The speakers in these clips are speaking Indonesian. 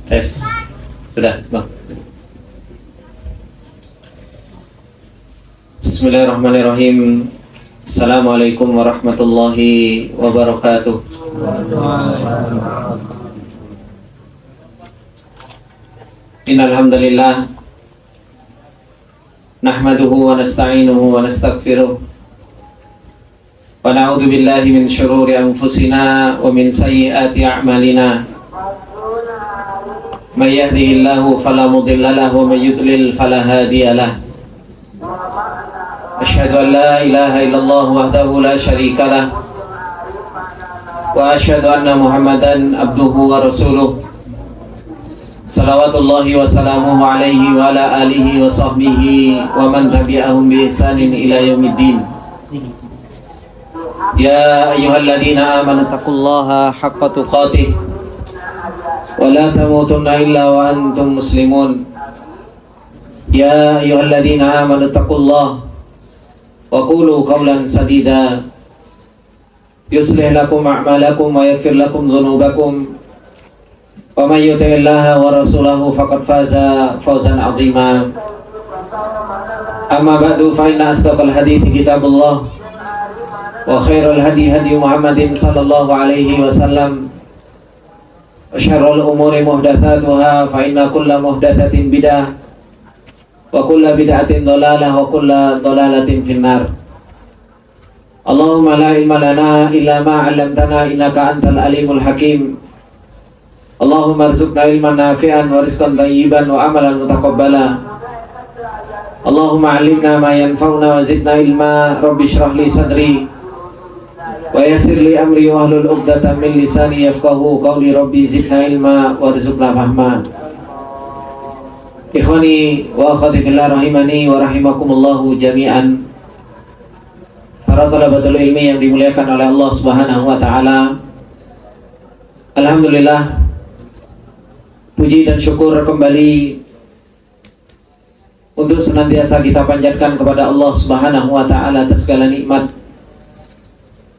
Tes. Sudah, Bang. Bismillahirrahmanirrahim. Assalamualaikum warahmatullahi wabarakatuh. Innal hamdalillah nahmaduhu wa nasta'inuhu wa nastaghfiruh wa na'udzu billahi min shururi anfusina wa min sayyiati a'malina. May yahdihillahu fala mudilla lahu wa may yudlil fala hadiya lahu. Asyhadu an la ilaha illallah wahdahu la syarika lah wa asyhadu anna Muhammadan abduhu wa rasuluh. Salawatullahi wa salamuhu alaihi wa ala alihi wa sahbihi wa man tabi'ahum bi ihsanin ila yaumiddin. Ya ayyuhalladzina amanu taqullaha haqqa tuqatih wa la tamutunna illa wa antum muslimun. Ya ayyuhalladzina amanu taqullaha wa qulu qawlan sadida yuslih lakum a'malakum wa yaghfir lakum dhunubakum wa may yuti'illaha wa rasulahu faqad faza fawzan 'azima. Amma ba'du, fa inna asdaqal hadithi kitabullah wa khairal hadi hadi Muhammadin sallallahu alaihi wasallam wa syarrul umuri muhdatsatuha fa inna kulla muhdatsatin bid'ah wa kulla bid'atin dhalalah wa kulla dhalalatin finnar. Allahumma la ilma lana illa ma 'allamtana innaka antal alimul hakim. Allahumma arzuqna ilman nafi'an wa rizqan thayyiban wa amalan mutaqabbala. Allahumma 'allimna ma yanfa'una wa zidna ilma. Rabbi shrah li sadri wa yassir li amri wa hlul 'uqdatam min lisani yafqahu qawli. Rabbi zidna ilma warzuqna fahma. Ikhwani wa akhwati fillah rahimani wa rahimakumullahu jami'an. Para thalabatul ilmi yang dimuliakan oleh Allah Subhanahu wa taala. Alhamdulillah, puji dan syukur kembali untuk senantiasa kita panjatkan kepada Allah Subhanahu wa taala atas segala nikmat,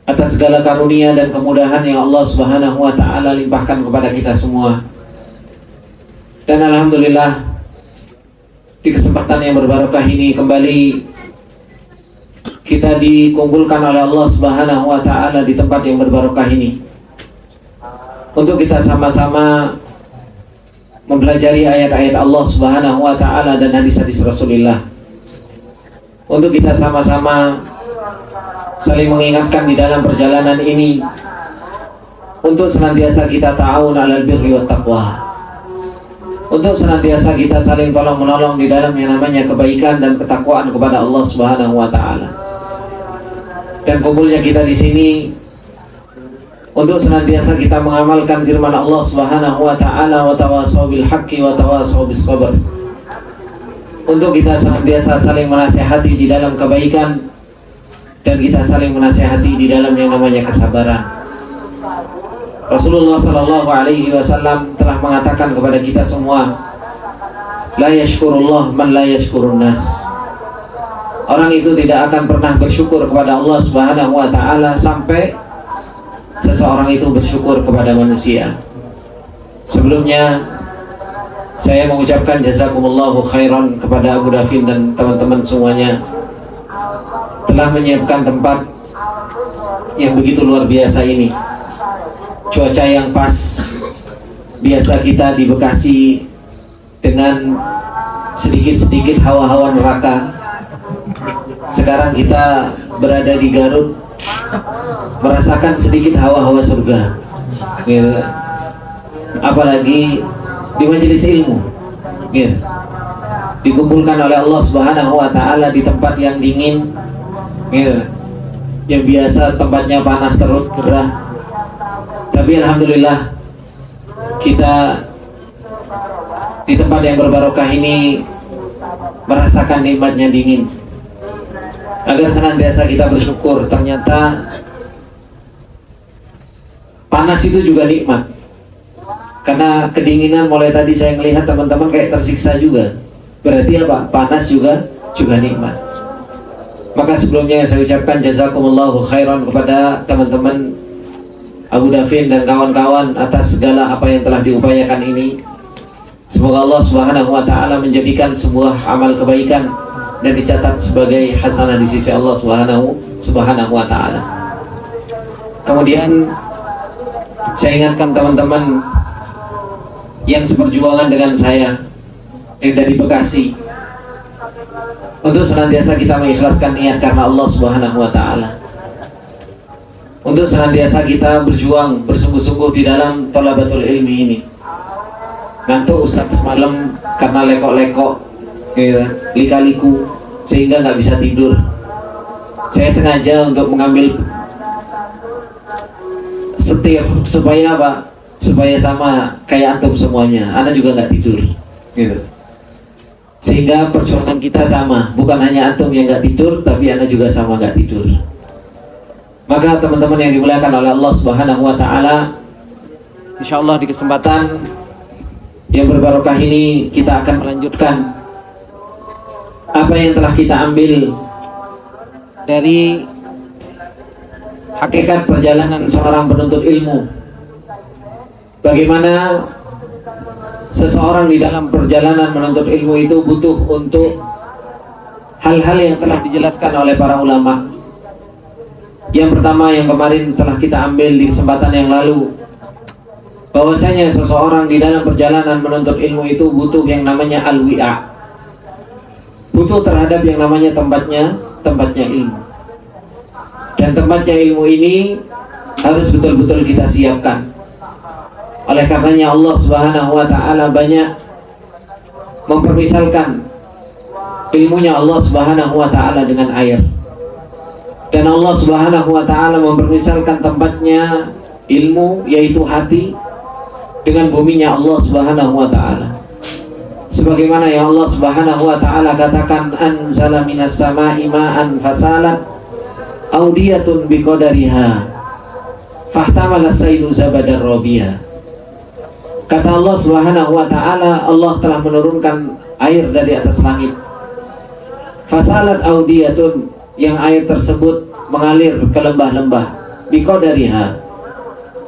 atas segala karunia dan kemudahan yang Allah Subhanahu wa taala limpahkan kepada kita semua. Dan alhamdulillah, di kesempatan yang berbarokah ini kembali kita dikumpulkan oleh Allah Subhanahu wa taala di tempat yang berbarokah ini untuk kita sama-sama mempelajari ayat-ayat Allah Subhanahu wa taala dan hadis-hadis Rasulullah. Untuk kita sama-sama saling mengingatkan di dalam perjalanan ini untuk senantiasa kita ta'awun 'alal birri wat taqwa. Untuk senantiasa kita saling tolong-menolong di dalam yang namanya kebaikan dan ketakwaan kepada Allah Subhanahu wa taala. Dan kumpulnya kita di sini untuk senantiasa kita mengamalkan firman Allah Subhanahu wa taala, wa tawassaw bil haqqi wa tawassaw bis sabr. Untuk kita senantiasa saling menasihati di dalam kebaikan dan kita saling menasihati di dalam yang namanya kesabaran. Rasulullah sallallahu alaihi wasallam telah mengatakan kepada kita semua, la yashkurullah man la yashkurun nas. Orang itu tidak akan pernah bersyukur kepada Allah Subhanahu wa taala sampai seseorang itu bersyukur kepada manusia. Sebelumnya saya mengucapkan jazakumullahu khairan kepada Abu Dafin dan teman-teman semuanya telah menyiapkan tempat yang begitu luar biasa ini. Cuaca yang pas, biasa kita di Bekasi dengan sedikit-sedikit hawa-hawa neraka. Sekarang kita berada di Garut, merasakan sedikit hawa-hawa surga. Gitu. Apalagi di majelis ilmu, gitu. Dikumpulkan oleh Allah Subhanahu wa taala di tempat yang dingin, gitu. Yang biasa tempatnya panas terus gerah. Tapi alhamdulillah kita di tempat yang berbarokah ini merasakan nikmatnya dingin. Agar senantiasa kita bersyukur, ternyata panas itu juga nikmat. Karena kedinginan mulai tadi saya melihat teman-teman kayak tersiksa juga. Berarti apa? Panas juga nikmat. Maka sebelumnya saya ucapkan jazakumullahu khairan kepada teman-teman Abu Davin dan kawan-kawan atas segala apa yang telah diupayakan ini. Semoga Allah Subhanahu wa taala menjadikan sebuah amal kebaikan dan dicatat sebagai hasanah di sisi Allah Subhanahu wa taala. Kemudian saya ingatkan teman-teman yang seperjuangan dengan saya yang dari Bekasi, untuk senantiasa kita mengikhlaskan niat karena Allah Subhanahu wa taala. Untuk senantiasa kita berjuang bersungguh-sungguh di dalam thalabatul ilmi ini. Ngantuk Ustaz semalam karena lekok-lekok, gitu, lika-liku, sehingga nggak bisa tidur. Saya sengaja untuk mengambil setir supaya apa? Supaya sama kayak antum semuanya. Ana juga nggak tidur, gitu. Sehingga perjuangan kita sama, bukan hanya antum yang nggak tidur, tapi ana juga sama nggak tidur. Maka teman-teman yang dimuliakan oleh Allah Subhanahu wa taala, insyaallah di kesempatan yang berbarokah ini kita akan melanjutkan apa yang telah kita ambil dari hakikat perjalanan seorang penuntut ilmu. Bagaimana seseorang di dalam perjalanan menuntut ilmu itu butuh untuk hal-hal yang telah dijelaskan oleh para ulama. Yang pertama yang kemarin telah kita ambil di kesempatan yang lalu, bahwasanya seseorang di dalam perjalanan menuntut ilmu itu butuh yang namanya al-wi'a, butuh terhadap yang namanya tempatnya ilmu. Dan tempatnya ilmu ini harus betul-betul kita siapkan. Oleh karenanya Allah Subhanahu wa taala banyak mempermisalkan ilmunya Allah Subhanahu wa taala dengan air. Dan Allah Subhanahu wa taala mempermisalkan tempatnya ilmu, yaitu hati, dengan buminya Allah Subhanahu wa taala. Sebagaimana yang Allah Subhanahu wa taala katakan, anzala minas sama'i ma'an fasalat audiyatun biqadariha fahtamala saylu zabadar rabiya. Kata Allah Subhanahu wa taala, Allah telah menurunkan air dari atas langit. Fasalat audiyatun, yang air tersebut mengalir ke lembah-lembah, biqadariha,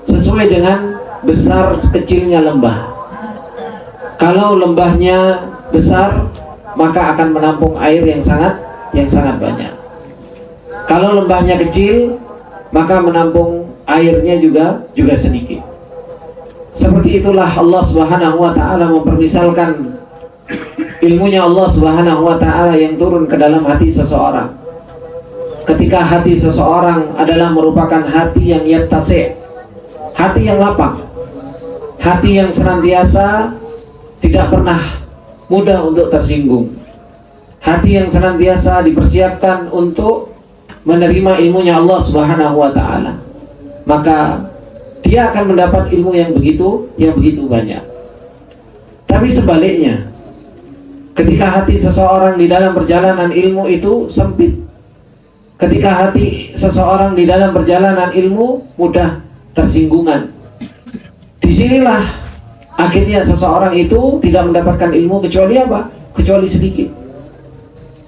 sesuai dengan besar kecilnya lembah. Kalau lembahnya besar, maka akan menampung air yang sangat banyak. Kalau lembahnya kecil, maka menampung airnya juga sedikit. Seperti itulah Allah Subhanahu wa taala mempermisalkan ilmunya Allah Subhanahu wa taala yang turun ke dalam hati seseorang. Ketika hati seseorang adalah merupakan hati yang yattasi', hati yang lapang, hati yang senantiasa tidak pernah mudah untuk tersinggung, hati yang senantiasa dipersiapkan untuk menerima ilmunya Allah Subhanahu wa taala, maka dia akan mendapat ilmu yang begitu banyak. Tapi sebaliknya, ketika hati seseorang di dalam perjalanan ilmu itu sempit, ketika hati seseorang di dalam perjalanan ilmu mudah tersinggungan, disinilah akhirnya seseorang itu tidak mendapatkan ilmu kecuali apa? Kecuali sedikit.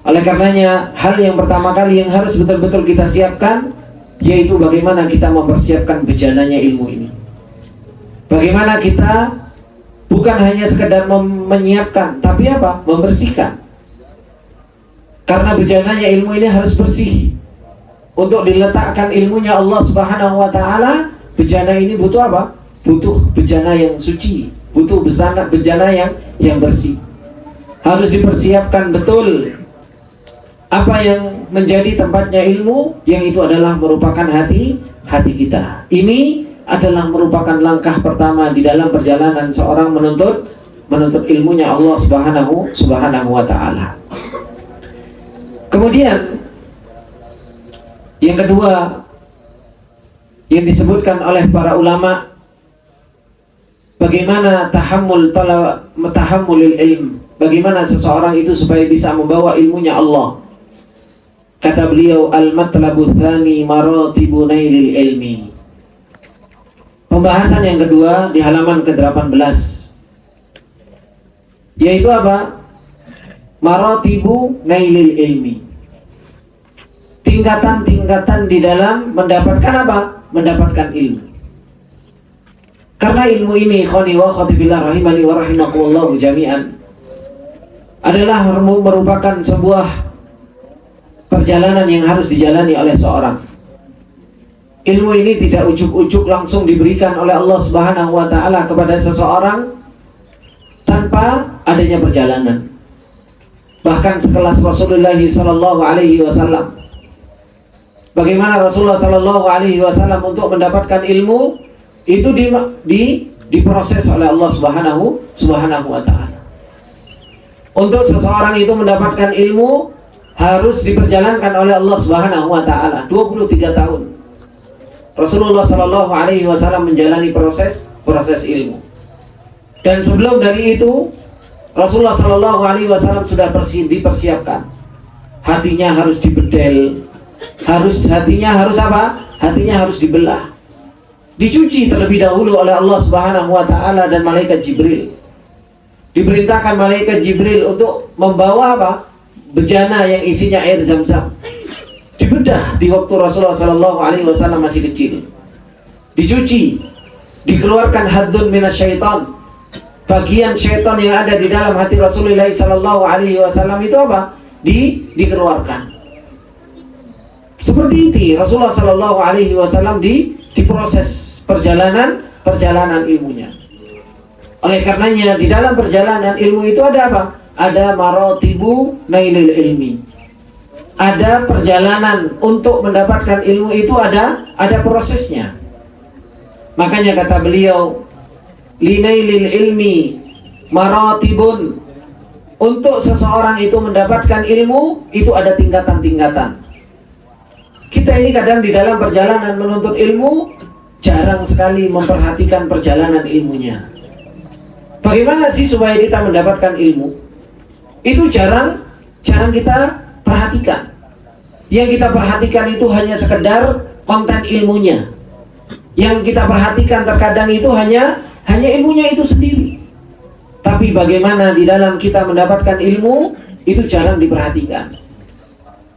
Oleh karenanya, hal yang pertama kali yang harus betul-betul kita siapkan, yaitu bagaimana kita mempersiapkan bejananya ilmu ini. Bagaimana kita bukan hanya sekedar menyiapkan, tapi apa? Membersihkan. Karena bejananya ilmu ini harus bersih. Untuk diletakkan ilmunya Allah Subhanahu wa taala, bejana ini butuh apa? Butuh bejana yang suci, butuh bejana yang bersih. Harus dipersiapkan betul apa yang menjadi tempatnya ilmu, yang itu adalah merupakan hati kita. Ini adalah merupakan langkah pertama di dalam perjalanan seorang menuntut ilmunya Allah Subhanahu wa taala. Kemudian yang kedua yang disebutkan oleh para ulama, bagaimana tahammulul ilm, bagaimana seseorang itu supaya bisa membawa ilmunya Allah. Kata beliau, al-matlabu tsani maratibu nailil ilmi. Pembahasan yang kedua di halaman ke-18, yaitu apa? Maratibu nailil ilmi. Tingkatan-tingkatan di dalam mendapatkan apa? Mendapatkan ilmu. Karena ilmu ini, ikhwani wa akhwati fillah rahimani wa rahimakumullah jami'an, adalah merupakan sebuah perjalanan yang harus dijalani oleh seorang. Ilmu ini tidak ujuk-ujuk langsung diberikan oleh Allah Subhanahu wa taala kepada seseorang tanpa adanya perjalanan. Bahkan sekelas Rasulullah sallallahu alaihi wasallam, bagaimana Rasulullah sallallahu alaihi wasallam untuk mendapatkan ilmu itu diproses oleh Allah Subhanahu wa taala. Untuk seseorang itu mendapatkan ilmu harus diperjalankan oleh Allah Subhanahu wa taala 23 tahun. Rasulullah sallallahu alaihi wasallam menjalani proses ilmu. Dan sebelum dari itu Rasulullah sallallahu alaihi wasallam sudah dipersiapkan. Hatinya harus dibedel. Hatinya harus apa? Hatinya harus dibelah. Dicuci terlebih dahulu oleh Allah Subhanahu wa taala dan malaikat Jibril. Diperintahkan malaikat Jibril untuk membawa apa? Bejana yang isinya air Zam-Zam. Dibedah di waktu Rasulullah sallallahu alaihi wasallam masih kecil. Dicuci, dikeluarkan haddun minasyaitan. Bagian syaitan yang ada di dalam hati Rasulullah sallallahu alaihi wasallam itu apa? Dikeluarkan. Seperti itu Rasulullah sallallahu alaihi wasallam diproses perjalanan ilmunya. Oleh karenanya di dalam perjalanan ilmu itu ada apa? Ada maratibu nailil ilmi. Ada perjalanan untuk mendapatkan ilmu itu ada prosesnya. Makanya kata beliau, linailil ilmi maratibun. Untuk seseorang itu mendapatkan ilmu itu ada tingkatan-tingkatan. Kita ini kadang di dalam perjalanan menuntut ilmu jarang sekali memperhatikan perjalanan ilmunya. Bagaimana sih supaya kita mendapatkan ilmu? Itu jarang kita perhatikan. Yang kita perhatikan itu hanya sekedar konten ilmunya. Yang kita perhatikan terkadang itu hanya ilmunya itu sendiri. Tapi bagaimana di dalam kita mendapatkan ilmu itu jarang diperhatikan.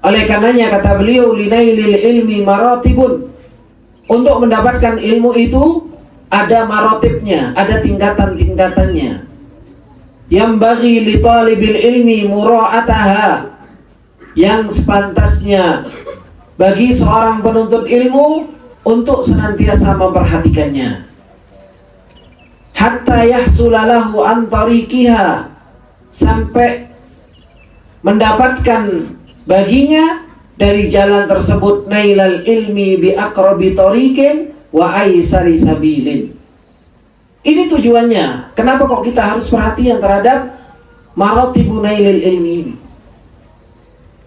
Oleh karenanya kata beliau, linailil ilmi maratibun. Untuk mendapatkan ilmu itu ada maratibnya, ada tingkatan-tingkatannya. Yang bagi li talibil ilmi mura'ataha. Yang sepantasnya bagi seorang penuntut ilmu untuk senantiasa memperhatikannya. Hatta yahsulalahu an tariqiha, sampai mendapatkan baginya dari jalan tersebut nailal ilmi bi aqrabi tariqin wa aisari sabilin. Ini tujuannya. Kenapa kok kita harus perhatian terhadap maratibu nailil ilmi ini?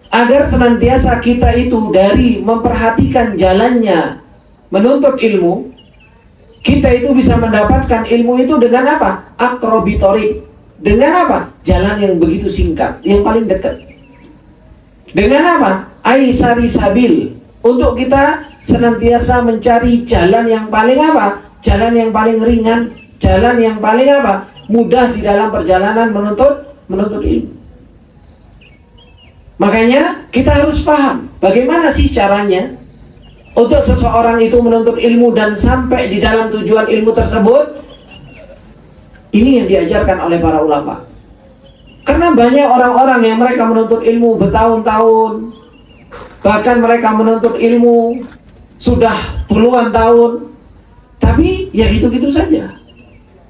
Agar senantiasa kita itu dari memperhatikan jalannya menuntut ilmu, kita itu bisa mendapatkan ilmu itu dengan apa? Aqrabi tariq. Dengan apa? Jalan yang begitu singkat, yang paling dekat. Dengan apa? Aisari sabil. Untuk kita senantiasa mencari jalan yang paling apa? Jalan yang paling ringan, jalan yang paling apa? Mudah di dalam perjalanan menuntut ilmu. Makanya kita harus paham bagaimana sih caranya untuk seseorang itu menuntut ilmu dan sampai di dalam tujuan ilmu tersebut. Ini yang diajarkan oleh para ulama. Karena banyak orang-orang yang mereka menuntut ilmu bertahun-tahun, bahkan mereka menuntut ilmu sudah puluhan tahun, tapi ya gitu-gitu saja.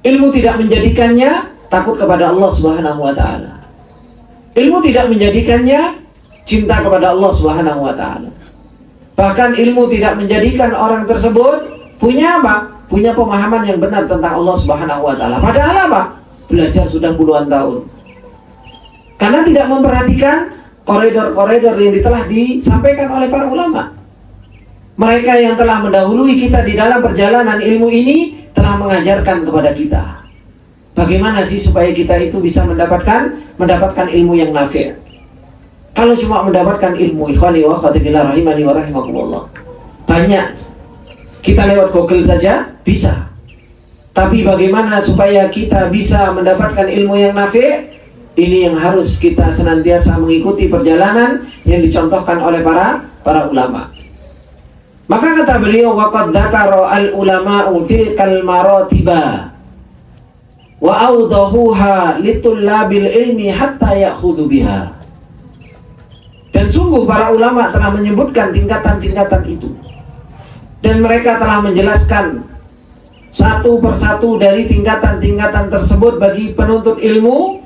Ilmu tidak menjadikannya takut kepada Allah Subhanahu wa taala. Ilmu tidak menjadikannya cinta kepada Allah Subhanahu wa taala. Bahkan ilmu tidak menjadikan orang tersebut punya apa? Punya pemahaman yang benar tentang Allah Subhanahu wa taala. Padahal apa? Belajar sudah puluhan tahun. Karena tidak memperhatikan koridor-koridor yang telah disampaikan oleh para ulama. Mereka yang telah mendahului kita di dalam perjalanan ilmu ini telah mengajarkan kepada kita bagaimana sih supaya kita itu bisa mendapatkan ilmu yang nafi'. Kalau cuma mendapatkan ilmu, ikhwani wa akhwati fillah rahimani wa rahimakumullah, banyak. Kita lewat Google saja bisa. Tapi bagaimana supaya kita bisa mendapatkan ilmu yang nafi'? Ini yang harus kita senantiasa mengikuti perjalanan yang dicontohkan oleh para ulama. Maka kata beliau, waqad dzakara al-ulama'u tilkal maratiba wa awdahuha litullabil ilmi hatta ya'khudhu biha. Dan sungguh para ulama telah menyebutkan tingkatan-tingkatan itu, dan mereka telah menjelaskan satu persatu dari tingkatan-tingkatan tersebut bagi penuntut ilmu,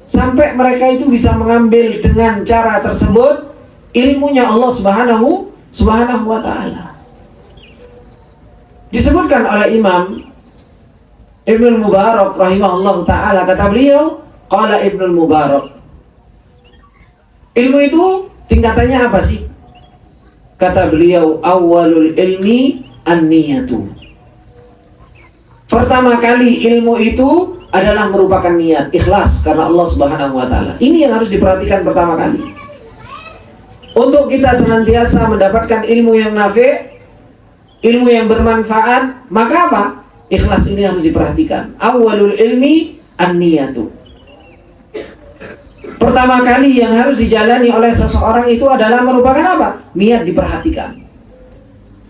sampai mereka itu bisa mengambil dengan cara tersebut ilmunya Allah Subhanahu wa ta'ala. Disebutkan oleh Imam Ibnul Mubarak rahimahullah ta'ala, kata beliau, qala Ibnul Mubarak, ilmu itu tingkatannya apa sih? Kata beliau, awwalul ilmi an-niyatu. Pertama kali ilmu itu adalah merupakan niat, ikhlas karena Allah Subhanahu wa ta'ala. Ini yang harus diperhatikan pertama kali. Untuk kita senantiasa mendapatkan ilmu yang nafi', ilmu yang bermanfaat, maka apa? Ikhlas ini harus diperhatikan. Awwalul ilmi an-niyatu. Pertama kali yang harus dijalani oleh seseorang itu adalah merupakan apa? Niat diperhatikan.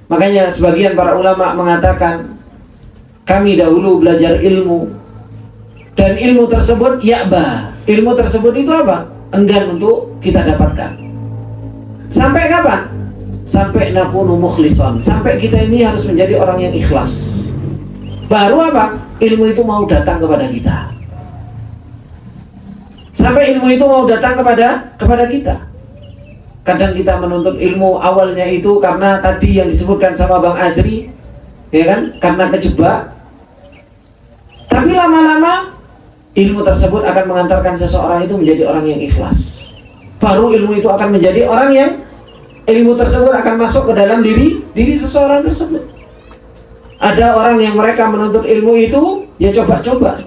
Makanya sebagian para ulama mengatakan, kami dahulu belajar ilmu, dan ilmu tersebut ya'ba. Ilmu tersebut itu apa? Enggan untuk kita dapatkan. Sampai kapan? Sampai nakunu mukhlisan, sampai kita ini harus menjadi orang yang ikhlas. Baru apa? Ilmu itu mau datang kepada kita. Sampai ilmu itu mau datang kepada kita. Kadang kita menuntut ilmu awalnya itu karena tadi yang disebutkan sama Bang Azri, ya kan? Karena kejebak. Tapi lama-lama ilmu tersebut akan mengantarkan seseorang itu menjadi orang yang ikhlas. Baru ilmu itu akan menjadi orang yang ilmu tersebut akan masuk ke dalam diri seseorang tersebut. Ada orang yang mereka menuntut ilmu itu ya coba-coba.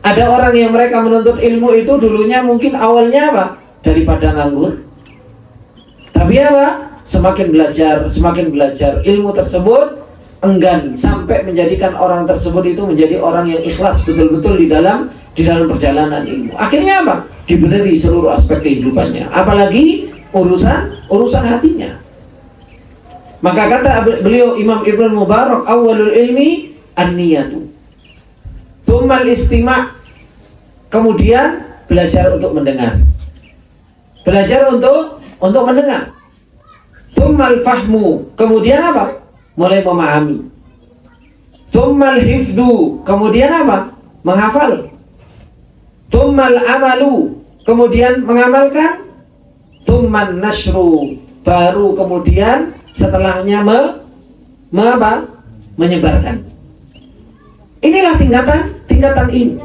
Ada orang yang mereka menuntut ilmu itu dulunya mungkin awalnya apa? Daripada nganggur. Tapi apa? Semakin belajar ilmu tersebut enggan sampai menjadikan orang tersebut itu menjadi orang yang ikhlas betul-betul di dalam perjalanan ilmu. Akhirnya apa? Dibenerin seluruh aspek kehidupannya. Apalagi urusan hatinya. Maka kata beliau Imam Ibnul Mubarak, awalul ilmi an-niyatu, tsummal istima', kemudian belajar untuk mendengar, belajar untuk mendengar, tsummal fahmu, kemudian apa? Mulai memahami, tsummal hifdzu, kemudian apa? Menghafal, tsummal amalu, kemudian mengamalkan, tsumman nashru, baru kemudian setelahnya menyebarkan. Inilah tingkatan ilmu.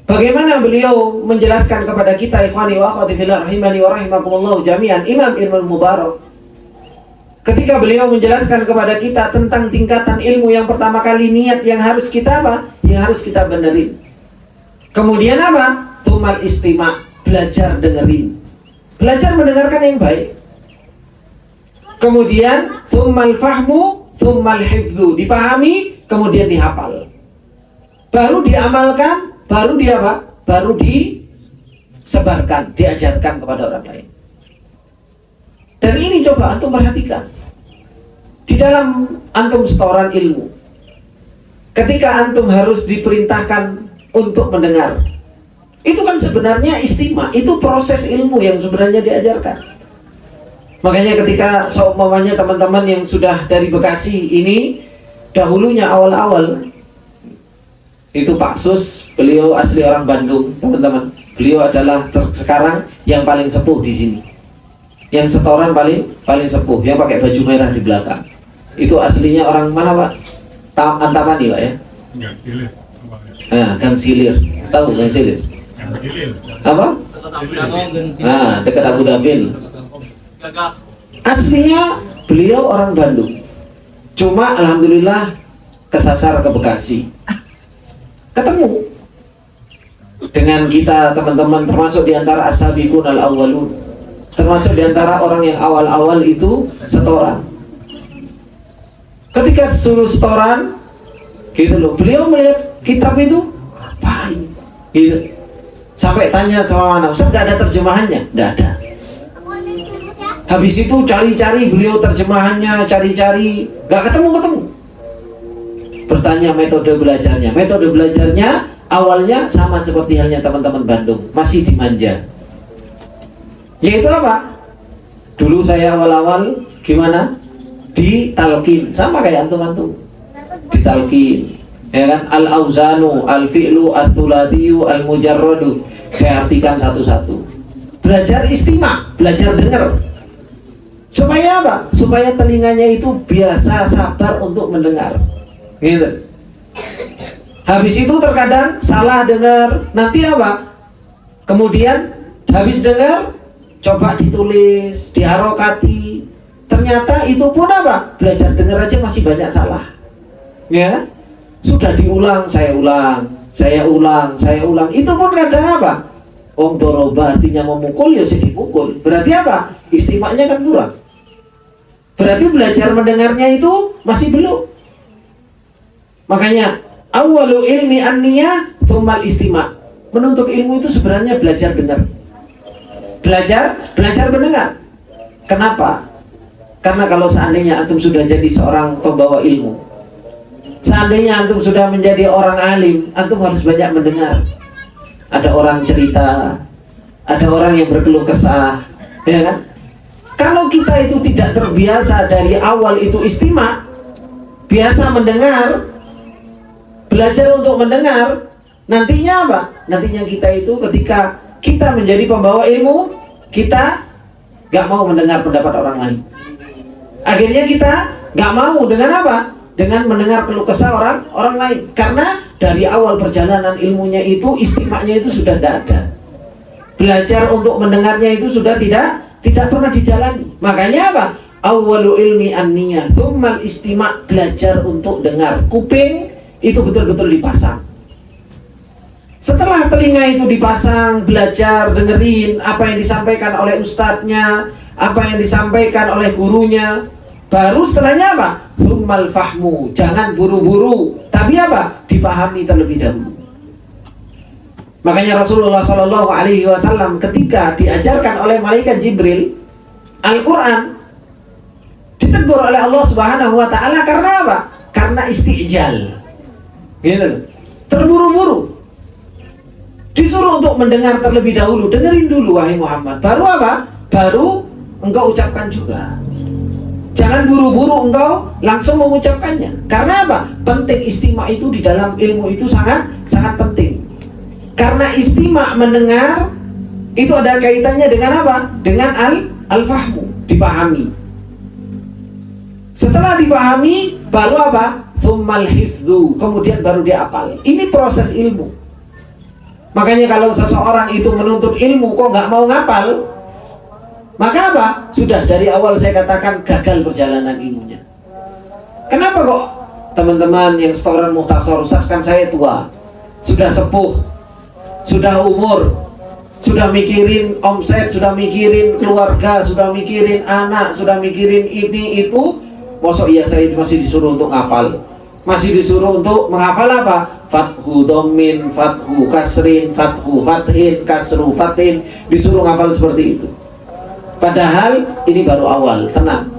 Bagaimana beliau menjelaskan kepada kita, ikhwani wa akhwati fillah rahimani wa rahimakumullah jami'an, Imam Ibnul Mubarak, ketika beliau menjelaskan kepada kita tentang tingkatan ilmu, yang pertama kali niat yang harus kita apa? Yang harus kita benerin. Kemudian apa? Tsummal istima', belajar dengerin, belajar mendengarkan yang baik. Kemudian tsummal fahmu, tsummal hifdzu, dipahami, kemudian dihafal. Baru diamalkan, baru baru disebarkan, diajarkan kepada orang lain. Dan ini coba antum perhatikan. Di dalam antum setoran ilmu, ketika antum harus diperintahkan untuk mendengar, itu kan sebenarnya istima, itu proses ilmu yang sebenarnya diajarkan. Makanya ketika seumpamanya teman-teman yang sudah dari Bekasi ini, dahulunya awal-awal itu Pak Sus, beliau asli orang Bandung, teman-teman. Beliau adalah sekarang yang paling sepuh di sini, yang setoran paling sepuh, yang pakai baju merah di belakang. Itu aslinya orang mana Pak? Antapani Pak ya? Gang Silir. Tahu Gang Silir? Apa? Dekat Abu Dhabi. Aslinya beliau orang Bandung, cuma alhamdulillah kesasar ke Bekasi, ketemu dengan kita teman-teman, termasuk diantara as-sabiqun al-awwalun, termasuk diantara orang yang awal-awal itu setoran. Ketika suruh setoran gitu loh, beliau melihat kitab itu apa ini gitu, sampai tanya sama anak, Ustaz, nggak ada terjemahannya? Nggak ada. Habis itu cari-cari beliau terjemahannya, cari-cari, nggak ketemu-ketemu. Bertanya metode belajarnya. Metode belajarnya awalnya sama seperti halnya teman-teman Bandung, masih dimanja. Yaitu apa? Dulu saya awal-awal gimana? Ditalkin, sama kayak antum-antum. Ditalkin, ya kan? Al-auzanu, al-fi'lu, al-thulatiyu, al-mujarradu. Saya artikan satu-satu. Belajar istima, belajar dengar. Supaya apa? Supaya telinganya itu biasa sabar untuk mendengar. Gitu. Habis itu terkadang salah dengar. Nanti apa? Kemudian habis dengar, coba ditulis, diharokati. Ternyata itu pun apa? Belajar dengar aja masih banyak salah. Ya? Sudah diulang, saya ulang, saya ulang, saya ulang. Itu pun kadang apa? Wong doroba artinya memukul, ya dipukul. Berarti apa? Istimanya kan kurang. Berarti belajar mendengarnya itu masih belum. Makanya awwalu ilmi an-niyah tsummal istima'. Menuntut ilmu itu sebenarnya belajar dengar. Belajar mendengar. Kenapa? Karena kalau seandainya antum sudah jadi seorang pembawa ilmu, seandainya antum sudah menjadi orang alim, antum harus banyak mendengar. Ada orang cerita, ada orang yang berkeluh kesah, ya kan? Kalau kita itu tidak terbiasa dari awal itu istima', biasa mendengar, belajar untuk mendengar, nantinya apa? Nantinya kita itu ketika kita menjadi pembawa ilmu, kita gak mau mendengar pendapat orang lain. Akhirnya kita gak mau dengan apa? Dengan mendengar keluh kesah orang lain. Karena dari awal perjalanan ilmunya itu, istima'nya itu sudah tidak ada. Belajar untuk mendengarnya itu sudah tidak pernah dijalani. Makanya apa? Awwalu ilmi an-niyah tsummal istima'. Belajar untuk dengar. Kuping itu betul-betul dipasang. Setelah telinga itu dipasang, belajar dengerin apa yang disampaikan oleh ustadznya, apa yang disampaikan oleh gurunya, baru setelahnya apa? Tsummal fahmu. Jangan buru-buru, tapi apa? Dipahami terlebih dahulu. Makanya Rasulullah SAW ketika diajarkan oleh malaikat Jibril Al-Quran, ditegur oleh Allah Subhanahu Wa Taala karena apa? Karena istijal, gitu. Terburu-buru. Disuruh untuk mendengar terlebih dahulu. Dengerin dulu wahai Muhammad. Baru apa? Baru engkau ucapkan juga. Jangan buru-buru engkau langsung mengucapkannya. Karena apa? Penting istima' itu di dalam ilmu itu sangat penting. Karena istima' mendengar itu ada kaitannya dengan apa? Dengan al-fahmu, dipahami. Setelah dipahami, baru apa? Tsummal hifdzu, kemudian baru dihafal. Ini proses ilmu. Makanya kalau seseorang itu menuntut ilmu kok nggak mau ngapal, maka apa? Sudah dari awal saya katakan gagal perjalanan ilmunya. Kenapa kok teman-teman yang setoran Mukhtasar, Ustaz kan saya tua, sudah sepuh, sudah umur, sudah mikirin omset, sudah mikirin keluarga, sudah mikirin anak, sudah mikirin ini itu, mosok iya saya masih disuruh untuk ngafal, masih disuruh untuk menghafal apa? Fathu dhammin, fathu kasrin, fathu fathin, kasru fathin, disuruh ngafal seperti itu. Padahal ini baru awal, tenang.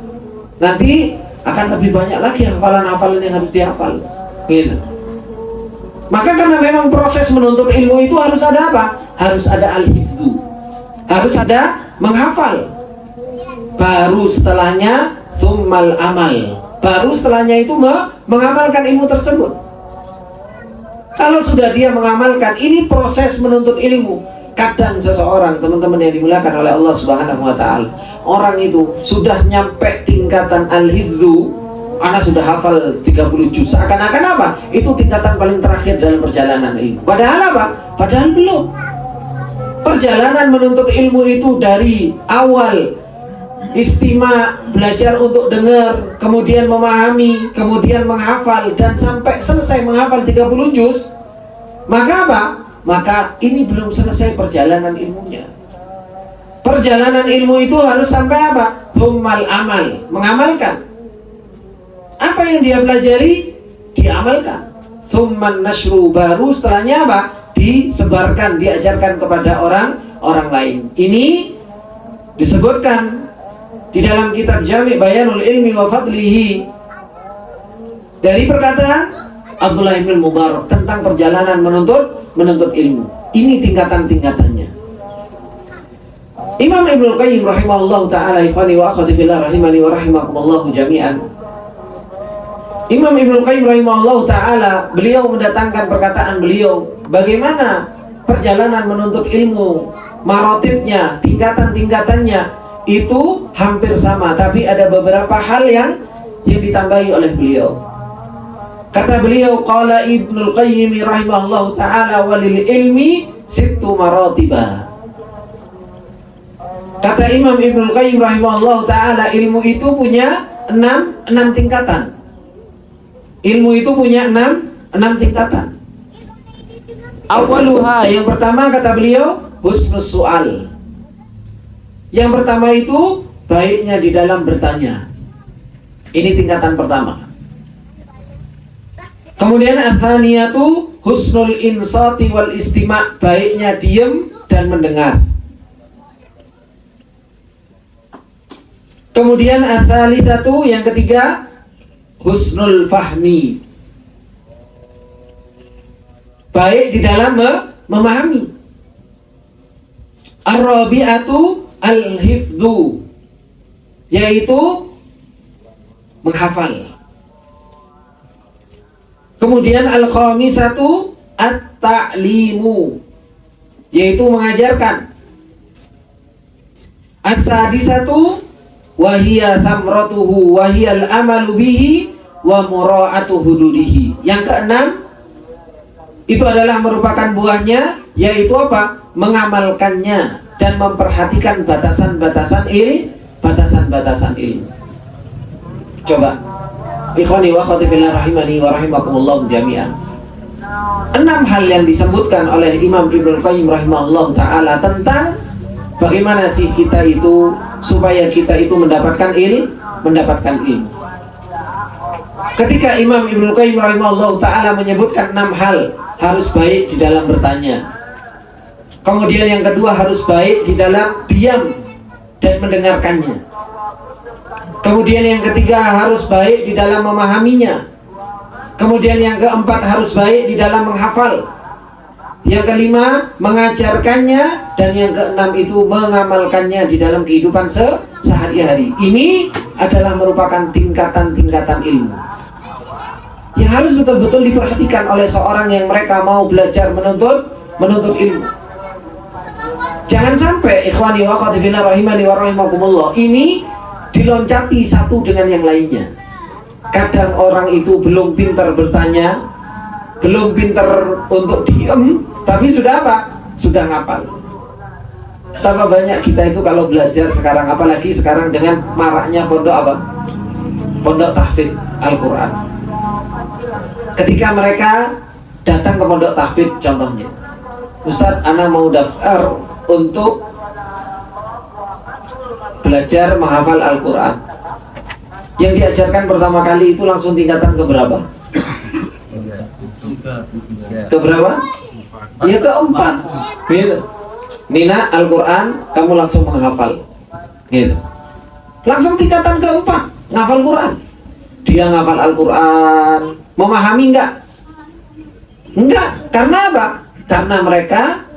Nanti akan lebih banyak lagi hafalan-hafalan yang harus dihafal, gitu. Maka karena memang proses menuntut ilmu itu harus ada apa? Harus ada al-hifdzu, harus ada menghafal. Baru setelahnya tsummal amal, baru setelahnya itu mengamalkan ilmu tersebut. Kalau sudah dia mengamalkan, ini proses menuntut ilmu. Kadang seseorang, teman-teman yang dimuliakan oleh Allah Subhanahu Wa Taala, orang itu sudah nyampe tingkatan al-hifdzu, anak sudah hafal 30 juz, seakan-akan apa? Itu tingkatan paling terakhir dalam perjalanan ilmu. Padahal apa? Padahal belum. Perjalanan menuntut ilmu itu dari awal istima', belajar untuk dengar, kemudian memahami, kemudian menghafal, dan sampai selesai menghafal 30 juz. Maka apa? Maka ini belum selesai perjalanan ilmunya. Perjalanan ilmu itu harus sampai apa? Tsummal amal, mengamalkan. Apa yang dia pelajari, diamalkan. Tsumman nashru, baru setelahnya apa? Disebarkan, diajarkan kepada orang lain. Ini disebutkan di dalam kitab Jami' Bayanul Ilmi wa Fadlihi dari perkataan Abdullah bin Mubarak tentang perjalanan menuntut ilmu. Ini tingkatan-tingkatannya. Imam Ibnul Qayyim rahimahullah ta'ala, ikhwani wa akhwati fillah rahimani wa rahimakumullahu jami'an. Imam Ibnul Qayyim rahimahullah ta'ala, beliau mendatangkan perkataan beliau, bagaimana perjalanan menuntut ilmu, marotibnya, tingkatan-tingkatannya itu hampir sama, tapi ada beberapa hal yang ditambahi oleh beliau. Kata beliau, qala Ibnul Qayyim rahimahullah ta'ala, walil ilmi sittu marotibah. Kata Imam Ibnul Qayyim rahimahullah ta'ala, ilmu itu punya enam tingkatan. Ilmu itu punya enam tingkatan. Awaluha, yang pertama kata beliau, husnus su'al. Yang pertama itu baiknya di dalam bertanya. Ini tingkatan pertama. Kemudian ats-tsaniyatu husnul insati wal istima', baiknya diam dan mendengar. Kemudian ats-tsalitsatu, yang ketiga, husnul fahmi, baik di dalam memahami. Ar-rabi'atu al-hifdzu, yaitu menghafal. Kemudian al-khamisatu at-ta'limu, yaitu mengajarkan. As-sadisatu wahiyya thamratuhu wahiyal amalu bihi wa mura'atu hududihi. Yang keenam itu adalah merupakan buahnya, yaitu apa? Mengamalkannya dan memperhatikan batasan-batasan ilmu. Coba, ikhwani wa akhwati fillah rahimani wa rahimakumullah jami'an. 6 hal yang disebutkan oleh Imam Ibnul Qayyim rahimahullah ta'ala tentang bagaimana sih kita itu, supaya kita itu mendapatkan ilmu. Ketika Imam Ibnul Qayyim rahimahullah ta'ala menyebutkan 6 hal, harus baik di dalam bertanya. Kemudian yang kedua, harus baik di dalam diam dan mendengarkannya. Kemudian yang ketiga, harus baik di dalam memahaminya. Kemudian yang keempat, harus baik di dalam menghafal. Yang kelima, mengajarkannya. Dan yang keenam itu mengamalkannya di dalam kehidupan sehari-hari. Ini adalah merupakan tingkatan-tingkatan ilmu yang harus betul-betul diperhatikan oleh seorang yang mereka mau belajar menuntut ilmu. Jangan sampai ikhwani wa akhwati fillah rahimani wa rahimakumullah, ini diloncati satu dengan yang lainnya. Kadang orang itu belum pintar bertanya, belum pintar untuk diem, tapi sudah apa? Sudah ngapal. Betapa banyak kita itu kalau belajar sekarang, apalagi sekarang dengan maraknya pondok apa? Pondok tahfidz Al-Quran. Ketika mereka datang ke pondok tahfidz, contohnya, Ustadz, ana mau daftar untuk belajar menghafal Al-Quran. Yang diajarkan pertama kali itu langsung tingkatan keberapa? Keberapa? Ya keempat. Gitu. Nina, Al-Quran kamu langsung menghafal. Gitu. Langsung tingkatan keempat, ngafal Quran. Dia ngafal Al-Quran, memahami enggak? Enggak. Karena apa? Karena mereka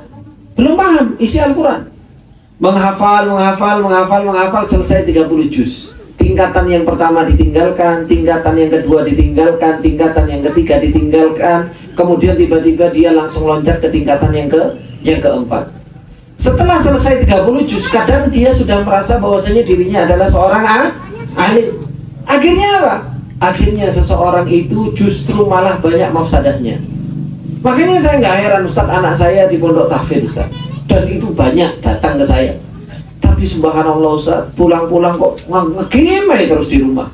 belum paham isi Al-Quran. Menghafal selesai 30 juz. Tingkatan yang pertama ditinggalkan, tingkatan yang kedua ditinggalkan, tingkatan yang ketiga ditinggalkan, kemudian tiba-tiba dia langsung loncat ke tingkatan yang keempat. Setelah selesai 30 juz, kadang dia sudah merasa bahwasanya dirinya adalah seorang alim. Akhirnya apa? Akhirnya seseorang itu justru malah banyak mafsadahnya. Makanya saya nggak heran, Ustaz, anak saya di pondok tahfidz, Ustaz, dan itu banyak datang ke saya. Tapi subhanallah, Ustaz, pulang-pulang kok ngegame terus di rumah.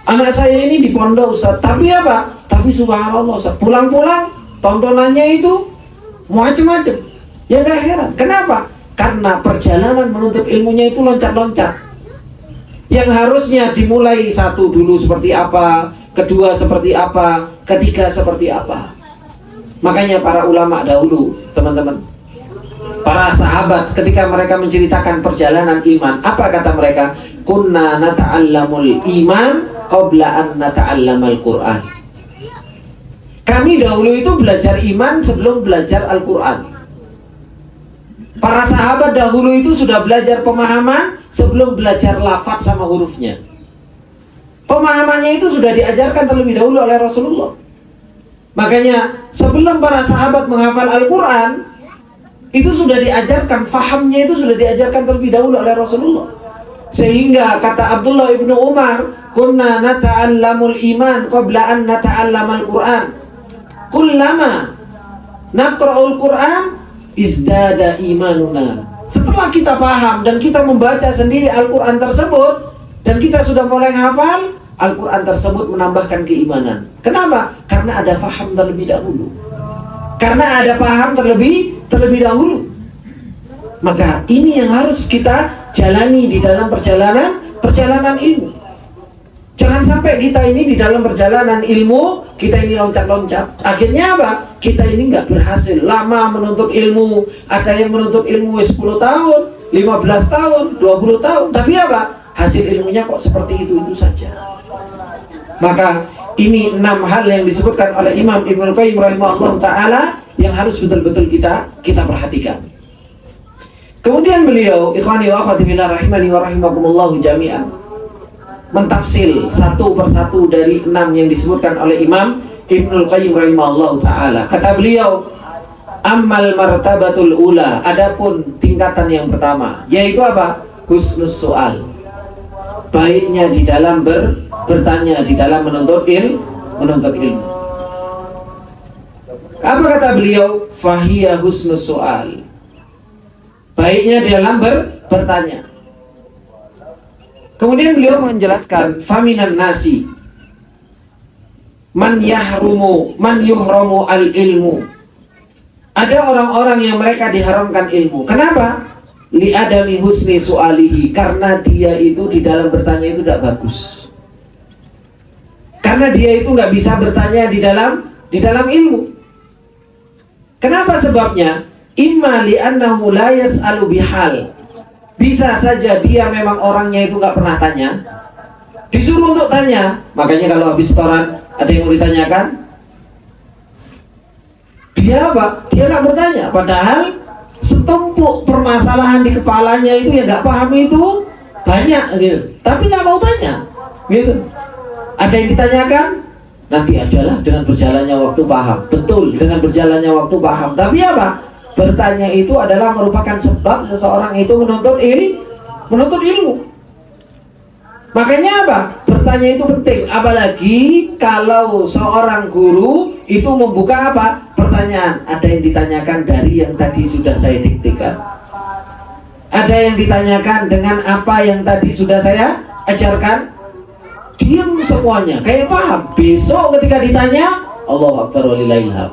Anak saya ini di pondok, Ustaz, tapi apa? Tapi subhanallah, Ustaz, pulang-pulang tontonannya itu macam-macam. Ya nggak heran. Kenapa? Karena perjalanan menuntut ilmunya itu loncat-loncat. Yang harusnya dimulai satu dulu seperti apa, kedua seperti apa, ketiga seperti apa. Makanya para ulama dahulu, teman-teman, Para sahabat ketika mereka menceritakan perjalanan iman, apa kata mereka? Kunna nata'allamul iman qabla an nata'allamal Qur'an. Kami dahulu itu belajar iman sebelum belajar Al-Quran. Para sahabat dahulu itu sudah belajar pemahaman sebelum belajar lafaz sama hurufnya. Pemahamannya itu sudah diajarkan terlebih dahulu oleh Rasulullah. Makanya sebelum para sahabat menghafal Al-Quran, itu sudah diajarkan, fahamnya itu sudah diajarkan terlebih dahulu oleh Rasulullah. Sehingga kata Abdullah ibnu Umar, kunna nata'allamul iman qabla an nata'allamal Qur'an. Kullama naqra'ul Qur'an izdada imanuna. Setelah kita paham dan kita membaca sendiri Al-Quran tersebut, dan kita sudah mulai hafal, Al-Quran tersebut menambahkan keimanan. Kenapa? Karena ada faham terlebih dahulu. Karena ada paham terlebih dahulu. Maka ini yang harus kita jalani di dalam perjalanan ilmu. Jangan sampai kita ini di dalam perjalanan ilmu, kita ini loncat-loncat. Akhirnya apa? Kita ini nggak berhasil. Lama menuntut ilmu. Ada yang menuntut ilmu 10 tahun, 15 tahun, 20 tahun. Tapi apa? Hasil ilmunya kok seperti itu saja. Maka ini 6 hal yang disebutkan oleh Imam Ibnu Qayyim rahimahullah ta'ala yang harus betul-betul kita perhatikan. Kemudian beliau, ikhwani wa akhwati fillah rahimani wa rahimakumullah jami'an, mentafsir satu persatu dari 6 yang disebutkan oleh Imam Ibnu Qayyim rahimahullah ta'ala. Kata beliau, ammal martabatul ula, adapun tingkatan yang pertama, yaitu apa? Husnus soal, baiknya di dalam bertanya, di dalam menuntut ilmu. Apa kata beliau? Fahiya husnus soal, baiknya di dalam bertanya. Kemudian beliau menjelaskan, faminan nasi man yuhramu al ilmu. Ada orang-orang yang mereka diharamkan ilmu. Kenapa? Li adami husni su'alihi, karena dia itu di dalam bertanya itu tidak bagus. Karena dia itu nggak bisa bertanya di dalam ilmu. Kenapa sebabnya? Imma li annahu la yas'alu bihal. Bisa saja dia memang orangnya itu nggak pernah tanya. Disuruh untuk tanya. Makanya kalau habis setoran ada yang mau ditanyakan, dia apa? Dia nggak bertanya. Padahal setumpuk permasalahan di kepalanya itu yang nggak paham itu banyak gitu. Tapi nggak mau tanya gitu. Ada yang ditanyakan, nanti adalah dengan berjalannya waktu paham. Betul, dengan berjalannya waktu paham. Tapi apa? Bertanya itu adalah merupakan sebab seseorang itu menuntut ilmu. Makanya apa? Bertanya itu penting. Apalagi kalau seorang guru itu membuka apa? Pertanyaan. Ada yang ditanyakan dari yang tadi sudah saya diktekan. Ada yang ditanyakan dengan apa yang tadi sudah saya ajarkan. Diam semuanya, kayak paham. Besok ketika ditanya, Allahu Akbar walillahilham.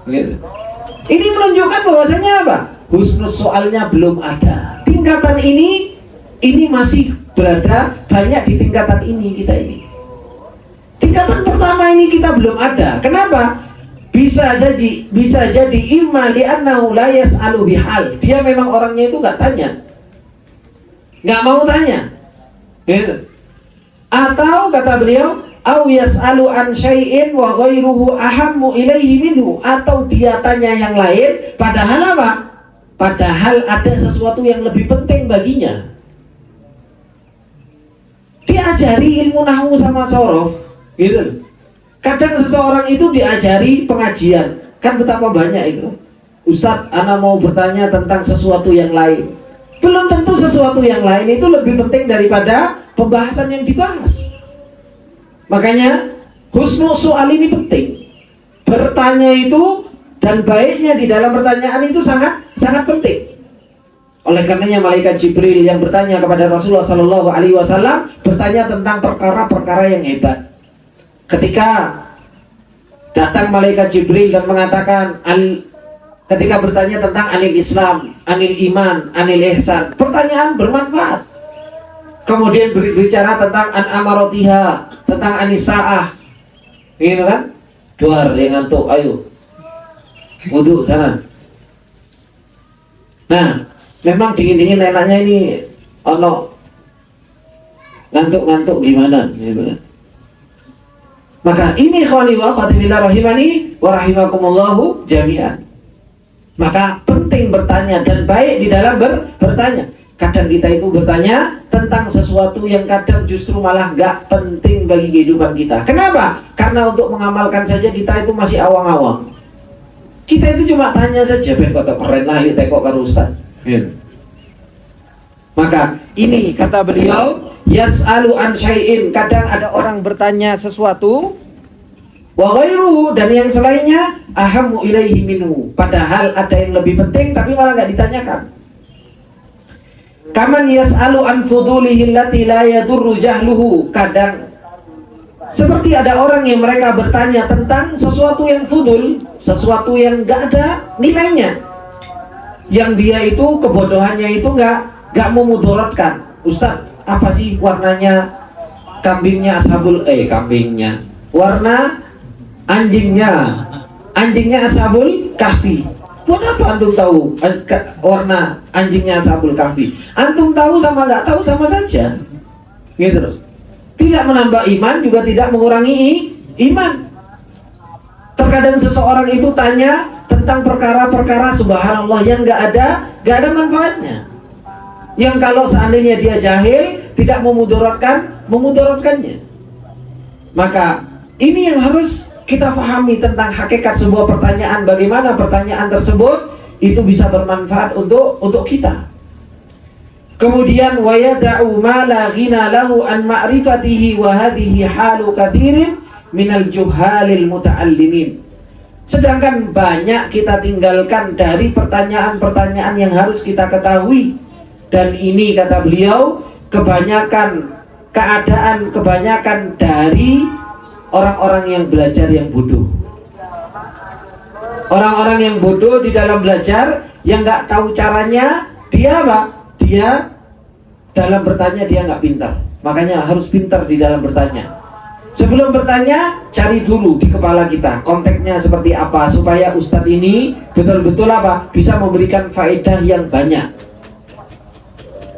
Gitu. Ini menunjukkan bahwasanya apa? Husnus soalnya belum ada. Tingkatan ini masih berada banyak di tingkatan ini kita ini. Tingkatan pertama ini kita belum ada. Kenapa? Bisa jadi imma li'annahu la yas'alu bihal. Dia memang orangnya itu nggak tanya, nggak mau tanya. Gitu. Atau kata beliau, au yas'alu an syai'in wa ghairuhu ahammu ilaihi minhu, atau dia tanya yang lain padahal apa? Padahal ada sesuatu yang lebih penting baginya. Diajari ilmu nahwu sama sorof gitu. Kadang seseorang itu diajari pengajian, kan betapa banyak itu. Ustadz, ana mau bertanya tentang sesuatu yang lain. Belum tentu sesuatu yang lain itu lebih penting daripada pembahasan yang dibahas. Makanya husnul soal ini penting. Bertanya itu dan baiknya di dalam pertanyaan itu sangat penting. Oleh karenanya malaikat Jibril yang bertanya kepada Rasulullah Sallallahu Alaihi Wasallam bertanya tentang perkara-perkara yang hebat. Ketika datang malaikat Jibril dan mengatakan ketika bertanya tentang anil Islam, anil iman, anil ihsan, pertanyaan bermanfaat. Kemudian berbicara tentang an amarotiha, tentang anisaah, gitu kan? Duar yang ngantuk, ayo wudu sana. Nah, memang dingin-dingin enaknya ini ono ngantuk-ngantuk gimana gitu kan. Maka ini ikhwani wa akhwati fillah rahimani wa rahimakumullahu jami'an. Maka penting bertanya dan baik di dalam bertanya. Kadang kita itu bertanya tentang sesuatu yang kadang justru malah gak penting bagi kehidupan kita. Kenapa? Karena untuk mengamalkan saja kita itu masih awang-awang. Kita itu cuma tanya saja, ben kota keren lah, yuk tekok karo Ustaz. Maka ini kata beliau, yas'alu an syai'in. Kadang ada orang bertanya sesuatu, wa ghairuhu, dan yang selainnya ahammu ilaihi minhu. Padahal ada yang lebih penting tapi malah gak ditanyakan. Kaman yas'alu an fudulihi allati la yadurru jahluhu. Kadang seperti ada orang yang mereka bertanya tentang sesuatu yang fudul, sesuatu yang gak ada nilainya, yang dia itu kebodohannya itu gak memudaratkan. Ustaz, apa sih warnanya kambingnya kambingnya, warna anjingnya Ashabul Kahfi? Buat apa antum tahu warna anjingnya Ashabul Kahfi? Antum tahu sama nggak tahu sama saja, gitu loh. Tidak menambah iman juga tidak mengurangi iman. Terkadang seseorang itu tanya tentang perkara-perkara subhanallah yang nggak ada manfaatnya. Yang kalau seandainya dia jahil tidak memudaratkannya. Maka ini yang harus kita fahami tentang hakikat sebuah pertanyaan, bagaimana pertanyaan tersebut itu bisa bermanfaat untuk kita. Kemudian wa yada'u ma la ghina lahu an ma'rifatihi wa hadhihi halu katsirin minal juhalil muta'allimin. Sedangkan banyak kita tinggalkan dari pertanyaan-pertanyaan yang harus kita ketahui. Dan ini kata beliau kebanyakan dari orang-orang yang belajar yang bodoh. Orang-orang yang bodoh di dalam belajar, yang nggak tahu caranya, dia apa? Dia dalam bertanya dia nggak pintar. Makanya harus pintar di dalam bertanya. Sebelum bertanya, cari dulu di kepala kita konteksnya seperti apa, supaya ustadz ini betul-betul apa? Bisa memberikan faedah yang banyak.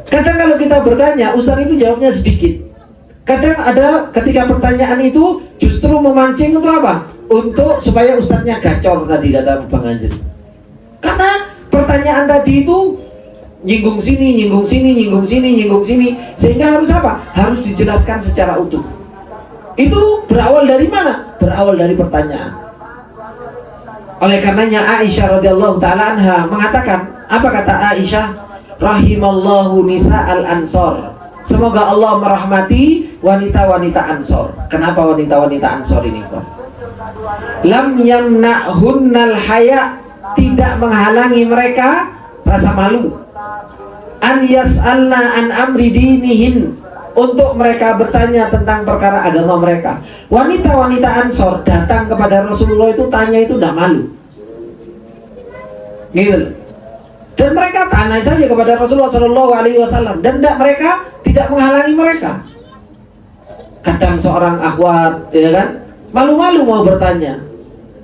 Kadang kalau kita bertanya, ustadz itu jawabnya sedikit. Kadang ada ketika pertanyaan itu justru memancing untuk apa? Untuk supaya ustadznya gacor tadi, kata Bang Anjir. Karena pertanyaan tadi itu nyinggung sini, sehingga harus apa? Harus dijelaskan secara utuh. Itu berawal dari mana? Berawal dari pertanyaan. Oleh karenanya Aisyah radhiyallahu taala anha mengatakan, apa kata Aisyah? Rahimallahu nisa al-ansor. Semoga Allah merahmati wanita-wanita Ansor. Kenapa wanita-wanita Ansor ini, Pak? Lam yamna'hunnal haya, tidak menghalangi mereka rasa malu. An yas'alna an amri dinihin, untuk mereka bertanya tentang perkara agama mereka. Wanita-wanita Ansor datang kepada Rasulullah itu tanya itu udah malu. Gitu. Dan mereka tanya saja kepada Rasulullah SAW, dan mereka tidak menghalangi mereka. Kadang seorang akhwat, ya kan, malu-malu mau bertanya.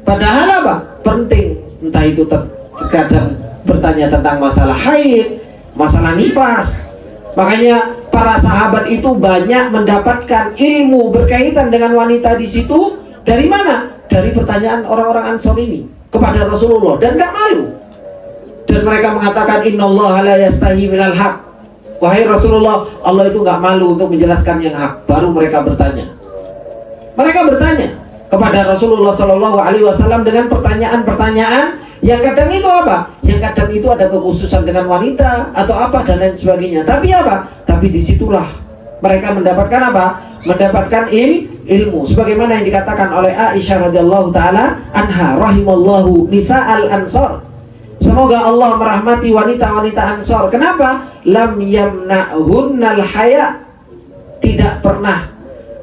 Padahal apa? Penting. Entah itu terkadang bertanya tentang masalah haid, masalah nifas. Makanya para sahabat itu banyak mendapatkan ilmu berkaitan dengan wanita di situ. Dari mana? Dari pertanyaan orang-orang Ansor ini kepada Rasulullah, dan gak malu. Dan mereka mengatakan innallaha la yastahi minal haq. Wahai Rasulullah, Allah itu gak malu untuk menjelaskan yang hak. Baru mereka bertanya. Mereka bertanya kepada Rasulullah SAW dengan pertanyaan-pertanyaan yang kadang itu apa? Yang kadang itu ada kekhususan dengan wanita atau apa dan lain sebagainya. Tapi apa? Tapi disitulah mereka mendapatkan apa? Mendapatkan ilmu. Sebagaimana yang dikatakan oleh Aisyah radhiyallahu taala anha, rahimallahu nisa'al ansor. Semoga Allah merahmati wanita-wanita Ansor. Kenapa? Lam yamna'hunnal haya, tidak pernah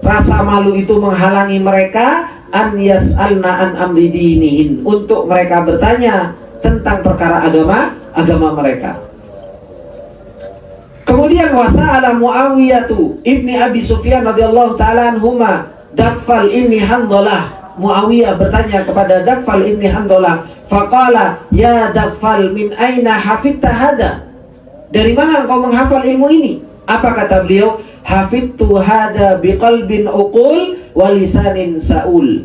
rasa malu itu menghalangi mereka an yas'alna an amri dinihin, untuk mereka bertanya tentang perkara agama mereka. Kemudian wasa'ala Muawiyatu ibni Abi Sufyan radhiyallahu ta'ala anhuma dakfal ibni Handhalah Muawiyah bertanya kepada Daghfal ibn Hanzalah, faqala ya Daghfal min aina hafidta hada? Dari mana engkau menghafal ilmu ini? Apa kata beliau? Hafidtu hada biqalbin uqul wa lisanin saul.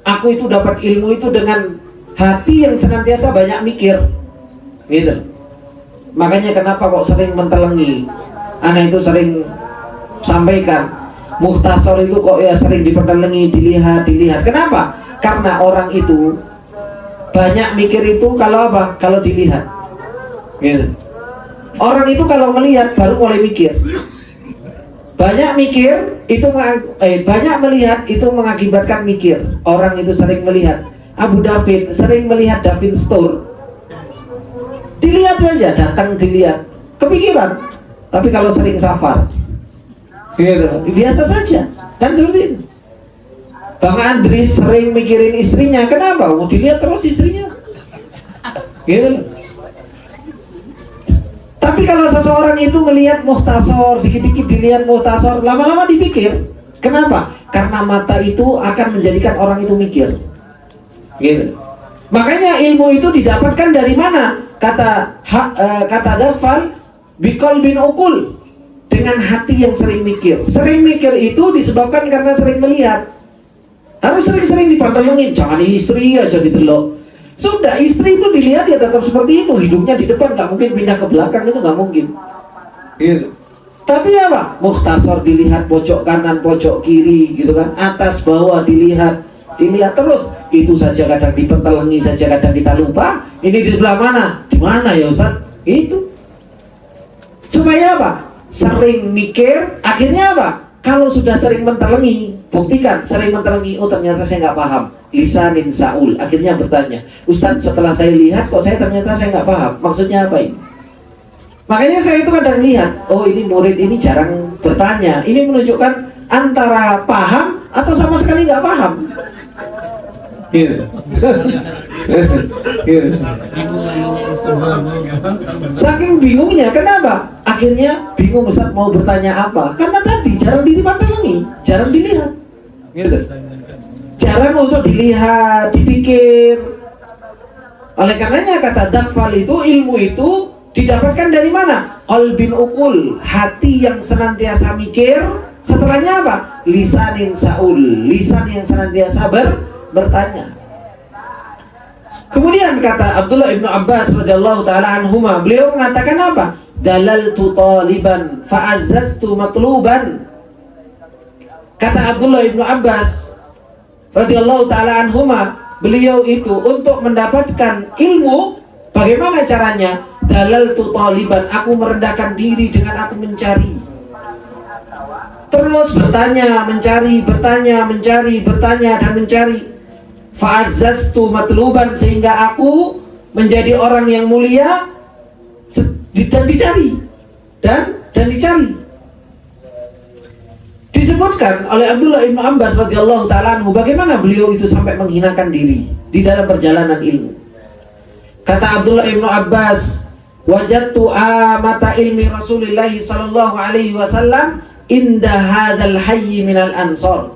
Aku itu dapat ilmu itu dengan hati yang senantiasa banyak mikir. Gitu. Makanya kenapa kok sering mentelengi? Anak itu sering sampaikan, Mukhtasar itu kok ya sering dipentelengi, dilihat. Kenapa? Karena orang itu banyak mikir itu kalau apa? Kalau dilihat. Gitu. Orang itu kalau melihat baru mulai mikir. Banyak mikir itu banyak melihat itu mengakibatkan mikir. Orang itu sering melihat. Abu David sering melihat David Store. Dilihat saja, datang dilihat, kepikiran. Tapi kalau sering safar, gitu, biasa saja. Dan seperti itu. Bang Andri sering mikirin istrinya. Kenapa? Mau dilihat terus istrinya. Gitu. Tapi kalau seseorang itu melihat Mukhtasar, dikit-dikit dilihat Mukhtasar, lama-lama dipikir. Kenapa? Karena mata itu akan menjadikan orang itu mikir. Gitu. Makanya ilmu itu didapatkan dari mana? Kata Daghfal, biqalbin uqul, dengan hati yang sering mikir. Sering mikir itu disebabkan karena sering melihat. Harus sering-sering dipandangin, jangan istri aja ditelok. Sudah, istri itu dilihat ya tetap seperti itu, hidupnya di depan, nggak mungkin pindah ke belakang, itu nggak mungkin. Gitu. Tapi apa? Mukhtasar dilihat pojok kanan, pojok kiri, gitu kan, atas bawah dilihat terus. Itu saja kadang dipentelengi saja, kadang kita lupa. Ini di sebelah mana? Di mana ya Ustaz? Itu. Supaya apa? Sering mikir, akhirnya apa? Kalau sudah sering mentelengi, buktikan sering mentelengi, oh ternyata saya nggak paham. Lisanin saul, akhirnya bertanya, Ustaz setelah saya lihat kok ternyata saya nggak paham, maksudnya apa ini? Makanya saya itu kadang lihat, oh ini murid ini jarang bertanya. Ini menunjukkan antara paham atau sama sekali nggak paham. Gitu. Gitu. Saking bingungnya, kenapa? Akhirnya bingung Ustaz mau bertanya apa? Karena tadi jarang dipandangi, jarang dilihat. Gitu. Jarang untuk dilihat, dipikir. Oleh karenanya kata Daghfal itu, ilmu itu didapatkan dari mana? Qalbin uqul, hati yang senantiasa mikir. Setelahnya apa? Lisanin saul, lisan yang senantiasa bertanya. Kemudian kata Abdullah ibnu Abbas radhiyallahu taala anhuma, beliau mengatakan apa? Dalaltu taliban fa'azzaztu matluban. Kata Abdullah ibnu Abbas radhiyallahu taala anhuma, beliau itu untuk mendapatkan ilmu, bagaimana caranya? Dalaltu taliban, aku merendahkan diri dengan aku mencari. Terus bertanya, mencari, dan mencari. Fa'azzaztu matluban, sehingga aku menjadi orang yang mulia dan dicari. Dan dicari. Disebutkan oleh Abdullah ibnu Abbas radhiyallahu ta'ala anhu, bagaimana beliau itu sampai menghinakan diri di dalam perjalanan ilmu. Kata Abdullah ibnu Abbas, wajadtu amata ilmi Rasulullah sallallahu alaihi wasallam inda hadzal hayy minal ansar.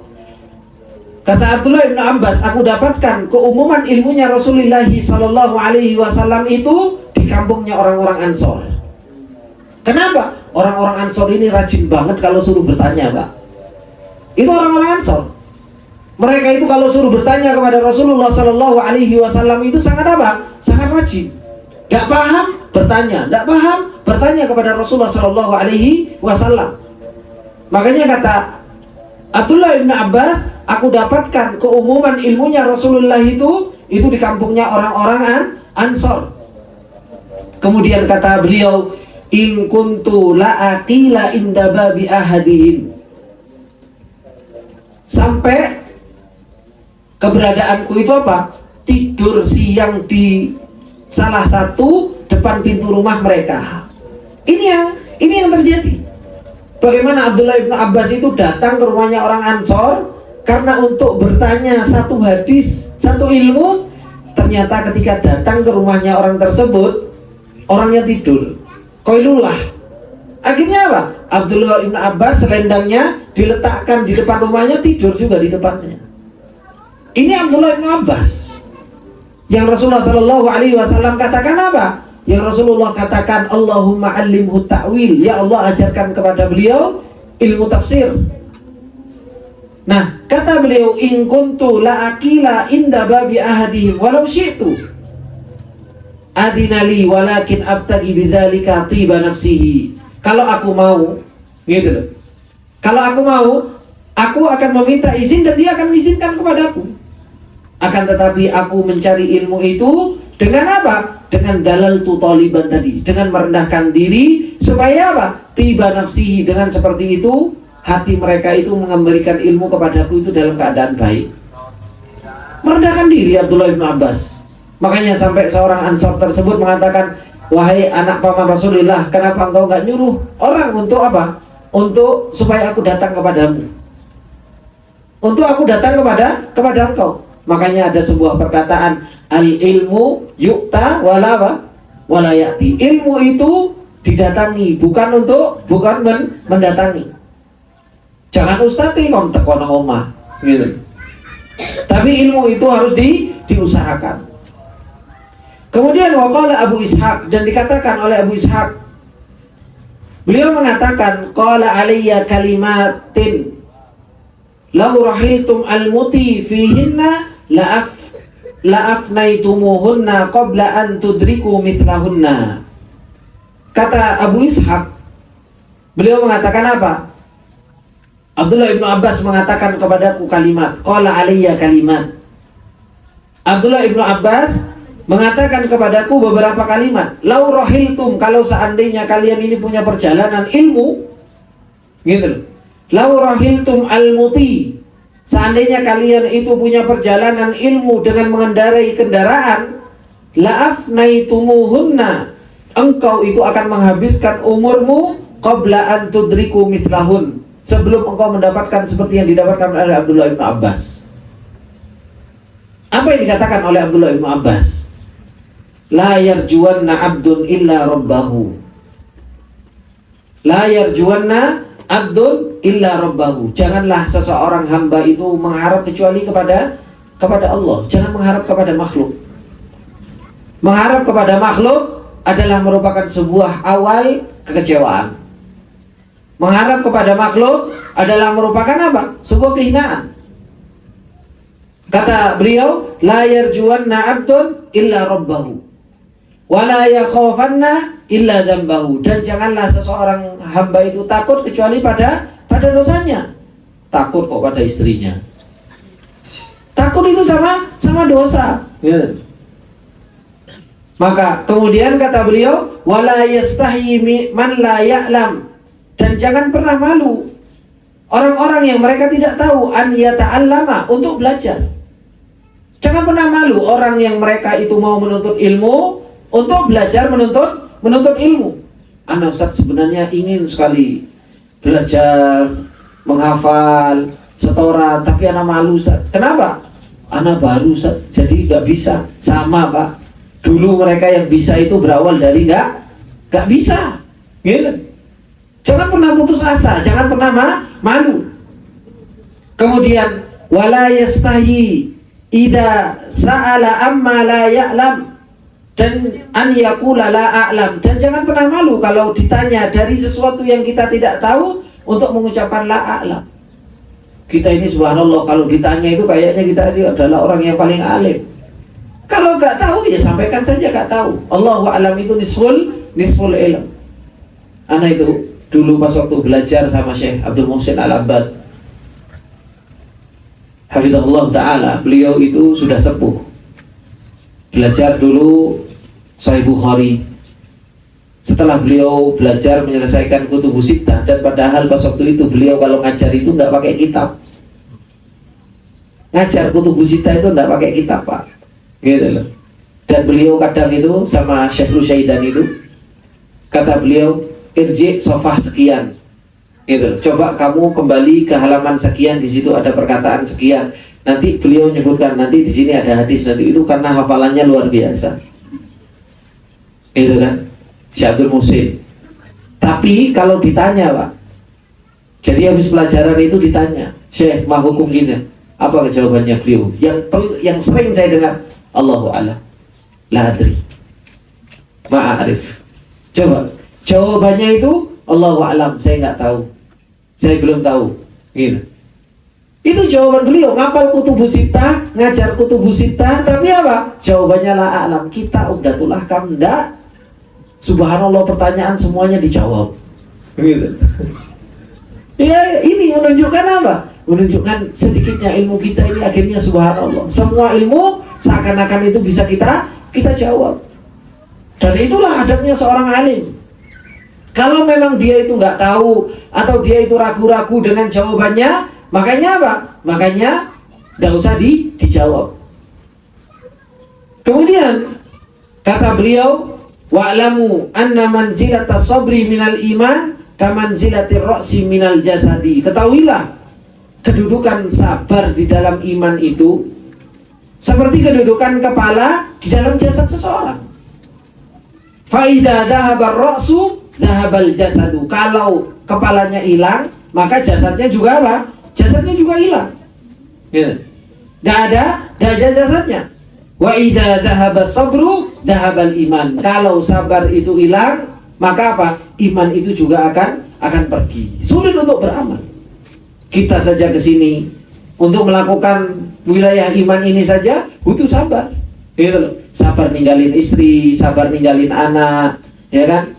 Kata Abdullah ibnu Abbas, aku dapatkan keumuman ilmunya Rasulullah sallallahu alaihi wasallam itu di kampungnya orang-orang Ansor. Kenapa? Orang-orang Ansor ini rajin banget kalau suruh bertanya, Pak. Itu orang-orang Ansor. Mereka itu kalau suruh bertanya kepada Rasulullah sallallahu alaihi wasallam itu sangat apa? Sangat rajin. Gak paham, bertanya. Gak paham, bertanya kepada Rasulullah sallallahu alaihi wasallam. Makanya kata Abdullah ibn Abbas, aku dapatkan keumuman ilmunya Rasulullah itu di kampungnya orang-orang Ansor. Kemudian kata beliau, in kuntu la aqila inda babi ahadihim. Sampai keberadaanku itu apa? Tidur siang di salah satu depan pintu rumah mereka. Ini yang terjadi. Bagaimana Abdullah ibn Abbas itu datang ke rumahnya orang Ansor karena untuk bertanya satu hadis, satu ilmu. Ternyata ketika datang ke rumahnya orang tersebut, orangnya tidur, qailullah. Akhirnya apa? Abdullah ibn Abbas selendangnya diletakkan di depan rumahnya, tidur juga di depannya. Ini Abdullah bin Abbas yang Rasulullah Shallallahu Alaihi Wasallam katakan apa? Yang Rasulullah katakan, Allahumma alimhu ta'wil, ya Allah ajarkan kepada beliau ilmu tafsir. Nah, kata beliau, in kuntu la akila inda babi ahadihim walau syi'tu adinali walakin abtagi bidzalika tiba nafsihi. Kalau aku mau, gitu loh. Kalau aku mau, aku akan meminta izin dan dia akan mengizinkan kepadaku. Akan tetapi aku mencari ilmu itu dengan apa? Dengan dalal tu taliban tadi, dengan merendahkan diri supaya apa? Tiba nafsihi, dengan seperti itu hati mereka itu memberikan ilmu kepadaku itu dalam keadaan baik. Merendahkan diri Abdullah bin Abbas. Makanya sampai seorang Ansor tersebut mengatakan, wahai anak paman Rasulullah, kenapa engkau nggak nyuruh orang untuk apa? Untuk supaya aku datang kepadamu. Untuk aku datang kepada engkau. Makanya ada sebuah perkataan, al ilmu yu'ta wala ya'ti. Ilmu itu didatangi, bukan mendatangi. Jangan ustati kon tekono omah, gitu. Tapi ilmu itu harus diusahakan. Kemudian waqala Abu Ishaq, dan dikatakan oleh Abu Ishaq, beliau mengatakan, qala alayya kalimatin law rahiltum al-muti fihinna la'afnaitumuhunna qabla an tudriku mithlahunna. Kata Abu Ishaq, beliau mengatakan apa? Abdullah ibnu Abbas mengatakan kepadaku kalimat, qala alayya kalimat. Abdullah ibnu Abbas mengatakan kepadaku beberapa kalimat. Lau rahiltum, kalau seandainya kalian ini punya perjalanan ilmu, gitu. Lau rahiltum al-muti, seandainya kalian itu punya perjalanan ilmu dengan mengendarai kendaraan, la'afnaitumuhunna, engkau itu akan menghabiskan umurmu qabla an tudriku mithlahun, sebelum engkau mendapatkan seperti yang didapatkan oleh Abdullah bin Abbas. Apa yang dikatakan oleh Abdullah bin Abbas? La yarjuwanna abdun illa rabbahu. La yarjuwanna abdun illa rabbahu. Janganlah seseorang hamba itu mengharap kecuali kepada Allah. Jangan mengharap kepada makhluk. Mengharap kepada makhluk adalah merupakan sebuah awal kekecewaan. Mengharap kepada makhluk adalah merupakan apa? Sebuah kehinaan. Kata beliau, la yarjuwanna abdun illa rabbahu wa la yakhafanna illa dzambahu. Dan janganlah seseorang hamba itu takut kecuali pada dosanya. Takut kok pada istrinya. Takut itu sama dosa. Ya. Maka kemudian kata beliau, wala yastahi man la ya'lam. Dan jangan pernah malu orang-orang yang mereka tidak tahu an yata'allama, untuk belajar. Jangan pernah malu orang yang mereka itu mau menuntut ilmu, untuk belajar menuntut ilmu. Ana Ustaz sebenarnya ingin sekali belajar menghafal setoran, tapi ana malu Ustaz. Kenapa? Ana baru Ustaz, jadi nggak bisa. Sama Pak, dulu mereka yang bisa itu berawal dari nggak bisa, gitu. Jangan pernah putus asa, jangan pernah malu. Kemudian wala yastahi idza sa'ala amma la ya'lam, dan an yaqula la a'lam. Dan jangan pernah malu kalau ditanya dari sesuatu yang kita tidak tahu untuk mengucapkan la a'lam. Kita ini subhanallah kalau ditanya itu kayaknya kita ini adalah orang yang paling alim. Kalau nggak tahu ya sampaikan saja nggak tahu. Allahu a'lam itu nisful ilm. Ana itu dulu pas waktu belajar sama Syekh Abdul Muhsin Al-Abbad, hafizahullah ta'ala, beliau itu sudah sepuh. Belajar dulu Sahih Bukhari. Setelah beliau belajar menyelesaikan Kutubus Sittah, dan padahal pas waktu itu beliau kalau ngajar itu nggak pakai kitab. Ngajar Kutubus Sittah itu nggak pakai kitab Pak, gitu loh. Dan beliau kadang itu sama Syekh Rusyaidan itu, kata beliau, irji sofah sekian, gitu. Coba kamu kembali ke halaman sekian, di situ ada perkataan sekian. Nanti beliau menyebutkan, nanti di sini ada hadis, nanti itu karena hafalannya luar biasa, gitu kan, Syekh Abdul Muhsin. Tapi kalau ditanya Pak, jadi habis pelajaran itu ditanya, Syekh, mah hukum gini, Apa jawabannya beliau? Yang sering saya dengar, Allahu a'lam, la adri, ma'arif. Coba jawabannya itu Allahu a'lam, saya nggak tahu, saya belum tahu. Gitu. Itu jawaban beliau. Ngapal kutubus sittah, ngajar kutubus sittah, tapi apa? Jawabannya la a'lam. Kita umdatul ahkam enggak. Subhanallah, pertanyaan semuanya dijawab. Gitu. Ya, ini menunjukkan apa? Menunjukkan sedikitnya ilmu kita ini akhirnya subhanallah. Semua ilmu seakan-akan itu bisa kita jawab. Dan itulah adabnya seorang alim. Kalau memang dia itu nggak tahu atau dia itu ragu-ragu dengan jawabannya, makanya apa? Makanya nggak usah dijawab. Kemudian kata beliau, wa'lamu anna manzilatas sabri minal iman kamanzilatir ra'si minal jasadi. Ketahuilah, kedudukan sabar di dalam iman itu seperti kedudukan kepala di dalam jasad seseorang. Fa idza dhahabar ra'su dhahabal jasadu. Kalau kepalanya hilang, maka jasadnya juga apa? Jasadnya juga hilang. Gitu. Nggak ada jasadnya. Wa idza dhahabas sabru dhahabal iman. Kalau sabar itu hilang, maka apa? Iman itu juga akan pergi. Sulit untuk beramal. Kita saja ke sini untuk melakukan wilayah iman ini saja butuh sabar. Gitu loh. Sabar ninggalin istri, sabar ninggalin anak, ya kan?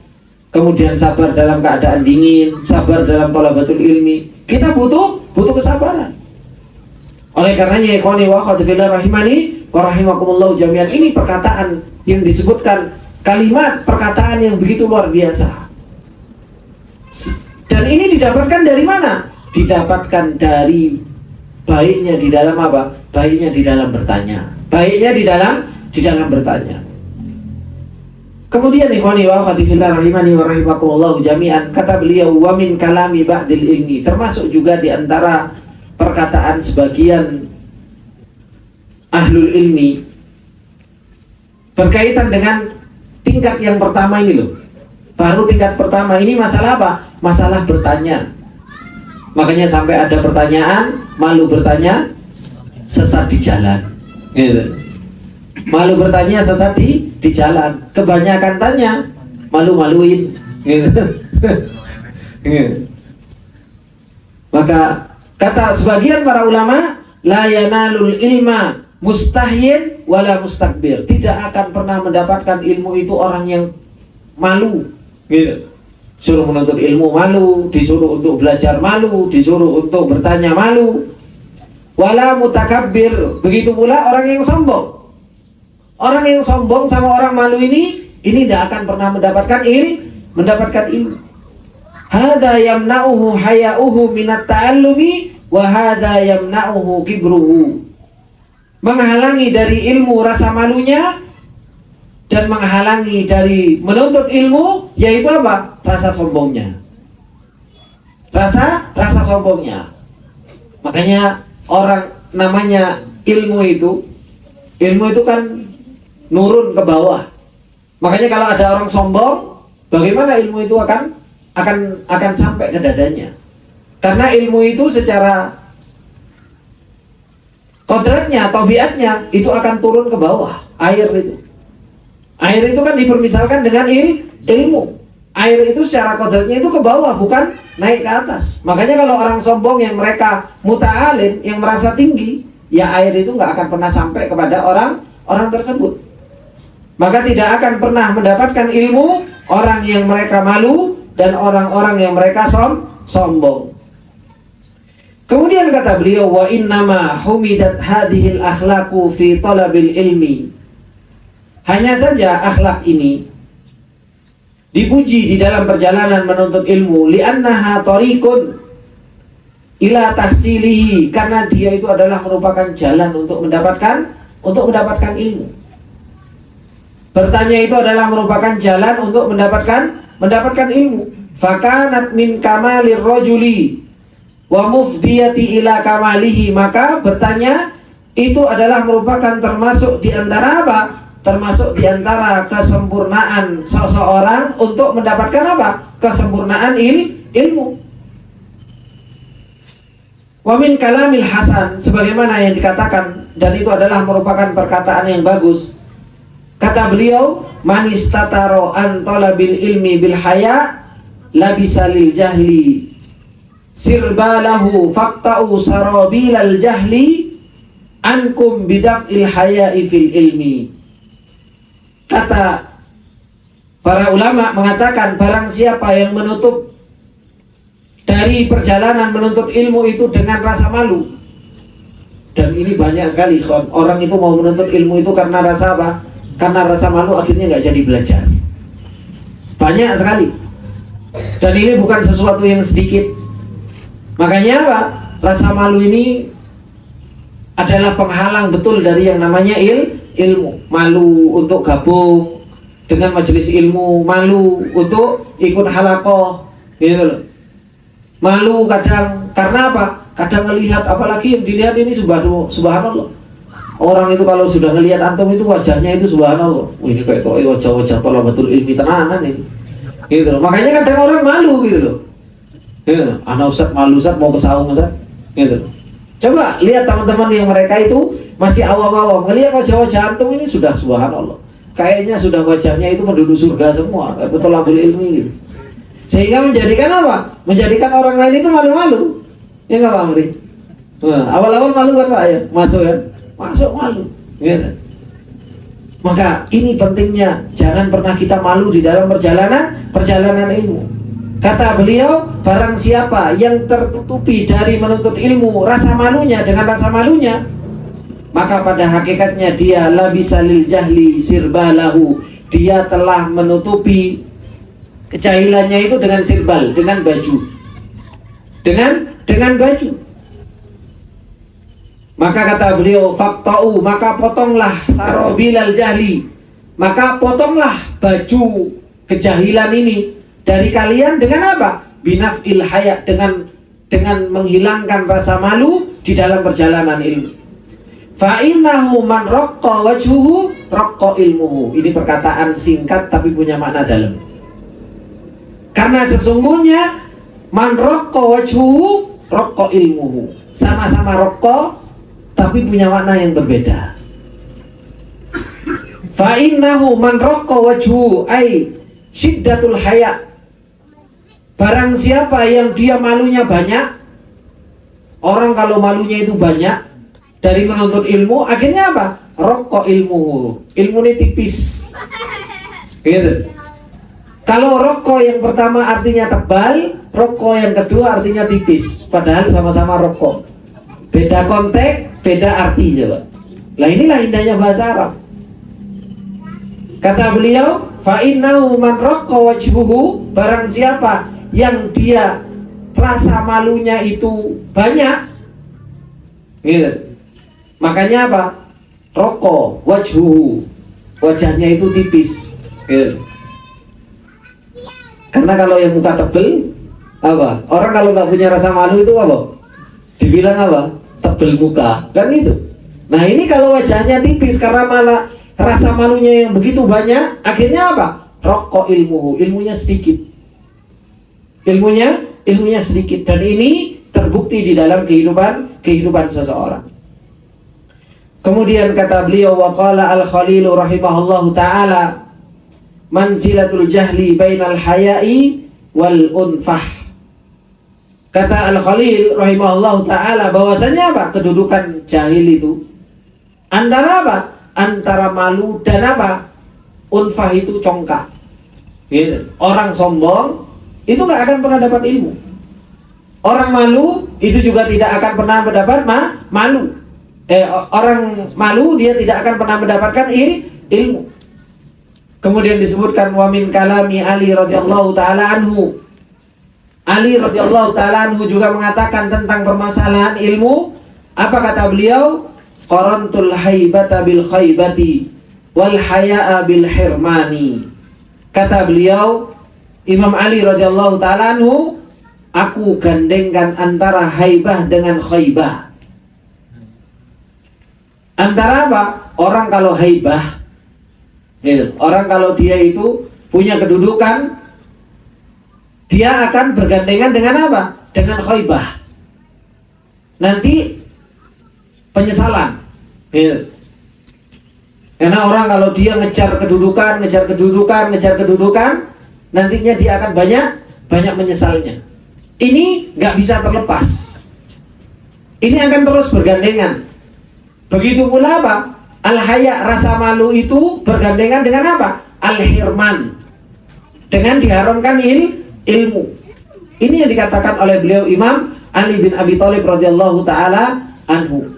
Kemudian sabar dalam keadaan dingin, sabar dalam thalabatul ilmi. Kita butuh kesabaran. Oleh karenanya, ikhwani wa akhwati fillah rahimani wa rahimakumullah jami'an, ini perkataan yang disebutkan, kalimat perkataan yang begitu luar biasa. Dan ini didapatkan dari mana? Didapatkan dari baiknya di dalam apa? Baiknya di dalam bertanya. Baiknya di dalam bertanya. Kemudian ikhwani wa akhwati fillah rahimani wa rahimakumullah jami'an, kata beliau, wa min kalami ba'dil ilmi, termasuk juga di antara perkataan sebagian ahlul ilmi berkaitan dengan tingkat yang pertama ini loh. Baru tingkat pertama ini masalah apa? Masalah bertanya. Makanya sampai ada pertanyaan, malu bertanya, sesat di jalan. Gitu. Malu bertanya, sesat di jalan. Kebanyakan tanya, malu-maluin. Gitu. Gitu. Maka kata sebagian para ulama, la yanalul ilma mustahyin wala mustakbir. Tidak akan pernah mendapatkan ilmu itu orang yang malu. Gitu. Suruh menuntut ilmu malu, disuruh untuk belajar malu, disuruh untuk bertanya malu. Wala mutakabbir. Begitu pula orang yang sombong. Orang yang sombong sama orang malu ini tidak akan pernah mendapatkan ilmu. Hadza yamna'uhu haya'uhu minat ta'allumi wa hadza yamna'uhu kibruhu. Menghalangi dari ilmu rasa malunya dan menghalangi dari menuntut ilmu, yaitu apa? Rasa sombongnya. Rasa sombongnya. Makanya orang namanya ilmu itu kan nurun ke bawah. Makanya kalau ada orang sombong, bagaimana ilmu itu akan sampai ke dadanya? Karena ilmu itu secara kodratnya, tabiatnya itu akan turun ke bawah. Air itu kan dipermisalkan dengan ilmu. Air itu secara kodratnya itu ke bawah, bukan naik ke atas. Makanya kalau orang sombong yang mereka muta'alim, yang merasa tinggi, ya air itu nggak akan pernah sampai kepada orang tersebut. Maka tidak akan pernah mendapatkan ilmu orang yang mereka malu dan orang-orang yang mereka sombong. Kemudian kata beliau, wa innama humidat hadhil akhlaqu fi talabil ilmi. Hanya saja akhlak ini dipuji di dalam perjalanan menuntut ilmu, li'annaha tariqun ila tahsilihi, karena dia itu adalah merupakan jalan untuk mendapatkan ilmu. Bertanya itu adalah merupakan jalan untuk mendapatkan ilmu. Fakanat min kamalir rajuli wa mufdiyati ila kamalihi, maka bertanya itu adalah merupakan termasuk di antara apa? Termasuk di antara kesempurnaan seseorang untuk mendapatkan apa? Kesempurnaan ilmu. Wa min kalamil hasan, sebagaimana yang dikatakan, dan itu adalah merupakan perkataan yang bagus. Kata beliau, man istataro an talabil ilmi bil haya labisa lil jahli sirbalahu faqta'u sarabilal jahli ankum bidaf'il haya'i fil ilmi. Kata para ulama mengatakan, barang siapa yang menutup dari perjalanan menuntut ilmu itu dengan rasa malu. Dan ini banyak sekali orang itu mau menuntut ilmu itu karena rasa apa? Karena rasa malu, akhirnya nggak jadi belajar. Banyak sekali. Dan ini bukan sesuatu yang sedikit. Makanya apa? Rasa malu ini adalah penghalang betul dari yang namanya ilmu. Malu untuk gabung dengan majelis ilmu, malu untuk ikut halaqah, gitu loh. Malu kadang karena apa? Kadang melihat, apalagi yang dilihat ini subhanallah. Orang itu kalau sudah ngelihat antum itu wajahnya itu subhanallah. Ini kayak wajah-wajah thalabatul ilmi tenanan ini. Gitu loh. Makanya kadang orang malu gitu loh. Ya, anak Ustaz malu Ustaz mau ke saung Ustaz. Gitu loh. Coba lihat teman-teman yang mereka itu masih awam-awam, ngelihat wajah-wajah antum ini sudah subhanallah. Kayaknya sudah wajahnya itu penduduk surga semua, thalabul ilmi gitu. Sehingga menjadikan apa? Menjadikan orang lain itu malu-malu. Ya enggak Pak Amri? Nah, awal-awal malu kan Pak ya? Masuk kan? Masuk malu. Ya. Maka ini pentingnya, jangan pernah kita malu di dalam perjalanan ilmu. Kata beliau, barang siapa yang tertutupi dari menuntut ilmu rasa malunya dengan rasa malunya, maka pada hakikatnya dia labisa lil jahli sirbalahu, dia telah menutupi kejahilannya itu dengan sirbal, dengan baju, dengan baju. Maka kata beliau, faqta'u, maka potonglah sarobilal jahli, maka potonglah baju kejahilan ini dari kalian dengan apa? Binaf'il haya, dengan menghilangkan rasa malu di dalam perjalanan ilmu. Fa'innahu man raqqa wajhuhu raqqa ilmuhu. Ini perkataan singkat tapi punya makna dalam. Karena sesungguhnya man raqqa wajhuhu raqqa ilmuhu. Sama-sama raqqa tapi punya makna yang berbeda. Fa innahu man raqqa wajhu ay syiddatul haya. Barang siapa yang dia malunya banyak, orang kalau malunya itu banyak dari menuntut ilmu, akhirnya apa? Raqqa ilmuhu. Ilmunya tipis. Gitu. Kalau raqqa yang pertama artinya tebal, raqqa yang kedua artinya tipis, padahal sama-sama raqqa. Beda konteks, beda arti coba. Lah inilah indahnya bahasa Arab. Kata beliau, fa innahu man raqqa wajhuhu, barang siapa yang dia rasa malunya itu banyak, gitu. Makanya apa? Raqqa wajhuhu, wajahnya itu tipis, gitu. Karena kalau yang muka tebel, apa? Orang kalau nggak punya rasa malu itu apa? Dibilang apa? Tebel muka, kan itu. Nah ini kalau wajahnya tipis karena malah rasa malunya yang begitu banyak, akhirnya apa? Raqqa ilmuhu, ilmunya sedikit. Ilmunya sedikit, dan ini terbukti di dalam kehidupan seseorang. Kemudian kata beliau, wa qala al-Khalil rahimahullahu taala, manzilatul jahli bainal haya'i wal unfah. Kata Al-Khalil rahimahullah ta'ala, bahwasanya apa? Kedudukan jahil itu antara apa? Antara malu dan apa? Unfah itu congkak, gitu. Orang sombong itu gak akan pernah dapat ilmu. Orang malu itu juga tidak akan pernah mendapat malu. Orang malu dia tidak akan pernah mendapatkan ilmu. Kemudian disebutkan wa min kalami Ali radhiyallahu ta'ala anhu. Ali radhiyallahu ta'ala anhu juga mengatakan tentang permasalahan ilmu. Apa kata beliau? Qarantul haibata bil khaybati wal haya'a bil hirmani. Kata beliau, Imam Ali radhiyallahu ta'ala anhu, aku gandengkan antara haibah dengan khaybah. Antara apa? Orang kalau haibah, orang kalau dia itu punya kedudukan, dia akan bergandengan dengan apa? Dengan khaybah. nanti penyesalan. Gitu. Karena orang kalau dia ngejar kedudukan, nantinya dia akan banyak menyesalnya. Ini nggak bisa terlepas. Ini akan terus bergandengan. Begitu pula apa? Al-haya, rasa malu itu bergandengan dengan apa? Al-hirman, dengan diharamkan ilmu. Ini yang dikatakan oleh beliau Imam Ali bin Abi Thalib radhiyallahu taala anhu.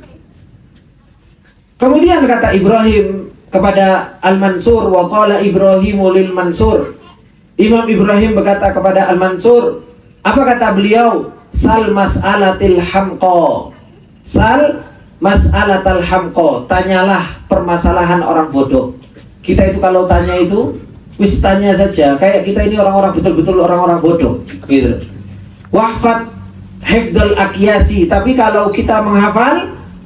Kemudian kata Ibrahim kepada Al-Mansur, wa qala Ibrahimu lil Mansur. Imam Ibrahim berkata kepada Al-Mansur, apa kata beliau? Sal mas'alatil hamqa. Sal mas'alatal hamqa. Tanyalah permasalahan orang bodoh. Kita itu kalau tanya itu wis tanya saja, kayak kita ini orang-orang betul-betul orang-orang bodoh gitu. Wahfad hifdzal aqyasi. Tapi kalau kita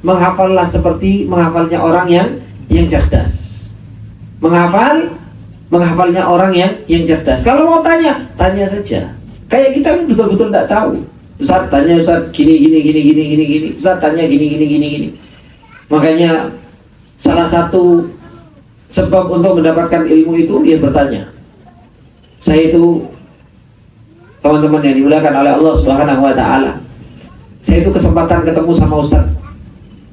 menghafallah seperti menghafalnya orang yang cerdas. Menghafalnya orang yang cerdas. Kalau mau tanya saja. Kayak kita betul-betul tidak tahu. Ustaz tanya, Ustaz gini. Ustaz tanya gini. Makanya salah satu sebab untuk mendapatkan ilmu itu ya bertanya. Saya itu, teman-teman yang dimuliakan oleh Allah Subhanahu wa taala, saya itu kesempatan ketemu sama Ustaz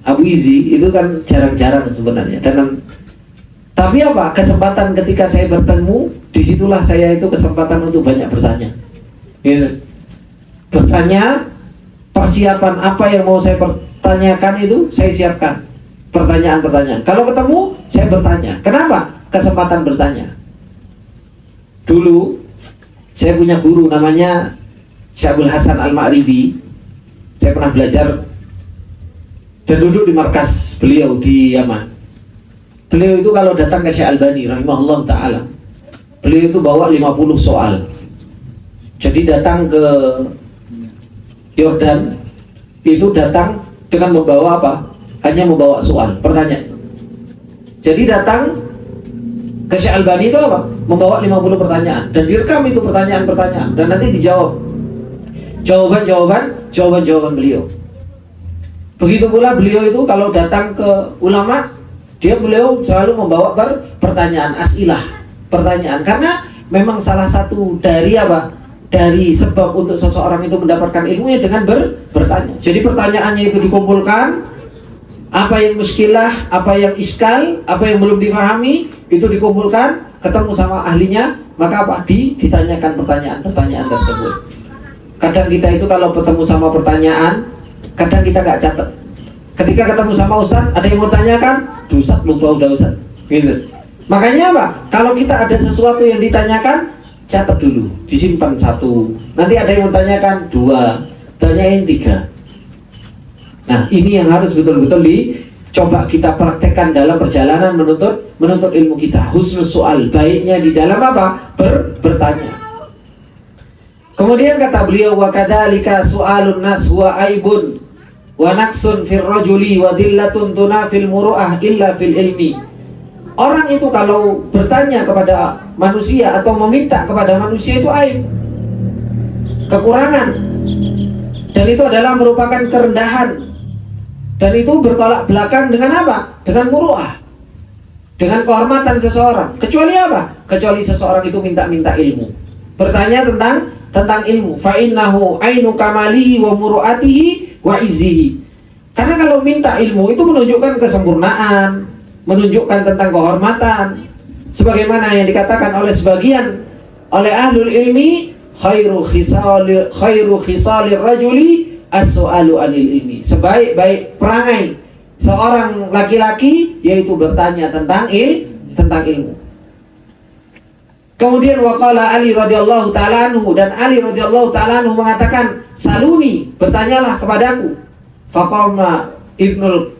Abu Izi itu kan jarang-jarang sebenarnya. Tapi apa? Kesempatan ketika saya bertemu, disitulah saya itu kesempatan untuk banyak bertanya. Gitu. Bertanya, persiapan apa yang mau saya pertanyakan itu saya siapkan. Pertanyaan-pertanyaan. Kalau ketemu, saya bertanya. Kenapa? Kesempatan bertanya. Dulu saya punya guru namanya Syabul Hasan Al-Ma'ribi. Saya pernah belajar dan duduk di markas beliau di Yaman. Beliau itu kalau datang ke Syekh Albani rahimahullah ta'ala, beliau itu bawa 50 soal. Jadi datang ke Yordan, itu datang dengan membawa apa? Hanya membawa soal, pertanyaan. Jadi datang ke Syekh Albani itu apa? Membawa 50 pertanyaan. Dan direkam itu pertanyaan-pertanyaan. Dan nanti dijawab. Jawaban beliau. Begitu pula beliau itu kalau datang ke ulama, beliau selalu membawa pertanyaan, pertanyaan. Karena memang salah satu dari apa? Dari sebab untuk seseorang itu mendapatkan ilmunya dengan bertanya. Jadi pertanyaannya itu dikumpulkan, apa yang muskilah, apa yang iskal, apa yang belum dipahami, itu dikumpulkan, ketemu sama ahlinya, maka apa? Ditanyakan pertanyaan-pertanyaan tersebut. Kadang kita itu kalau ketemu sama pertanyaan, kadang kita nggak catat. Ketika ketemu sama Ustaz, ada yang mau tanyakan, Ustaz lupa udah Ustaz, gitu. Makanya apa? Kalau kita ada sesuatu yang ditanyakan, catat dulu, disimpan 1. Nanti ada yang bertanyakan 2, tanyain 3. Nah, ini yang harus betul-betul dicoba kita praktekkan dalam perjalanan menuntut ilmu kita. Husnul soal, baiknya di dalam apa? Bertanya. Kemudian kata beliau, wa kadzalika su'alun nas wa aibun wa naqsun fir rajuli wa dillatun tunafil muru'ah illa fil ilmi. Orang itu kalau bertanya kepada manusia atau meminta kepada manusia itu aib, kekurangan, dan itu adalah merupakan kerendahan, dan itu bertolak belakang dengan apa? Dengan muru'ah, dengan kehormatan seseorang. Kecuali apa? Kecuali seseorang itu minta ilmu, bertanya tentang ilmu. Fa innahu ainu kamalihi wa muru'atihi wa izzihi. Karena kalau minta ilmu itu menunjukkan kesempurnaan, menunjukkan tentang kehormatan, sebagaimana yang dikatakan oleh ahlul ilmi, khairu khisalir rajuli as-su'alu anil ilmi. Sebaik-baik perangai seorang laki-laki yaitu bertanya tentang ilmu. Kemudian waqala Ali radhiyallahu ta'ala anhu, dan Ali radhiyallahu ta'ala anhu mengatakan, saluni, bertanyalah kepadaku. Faqama Ibnul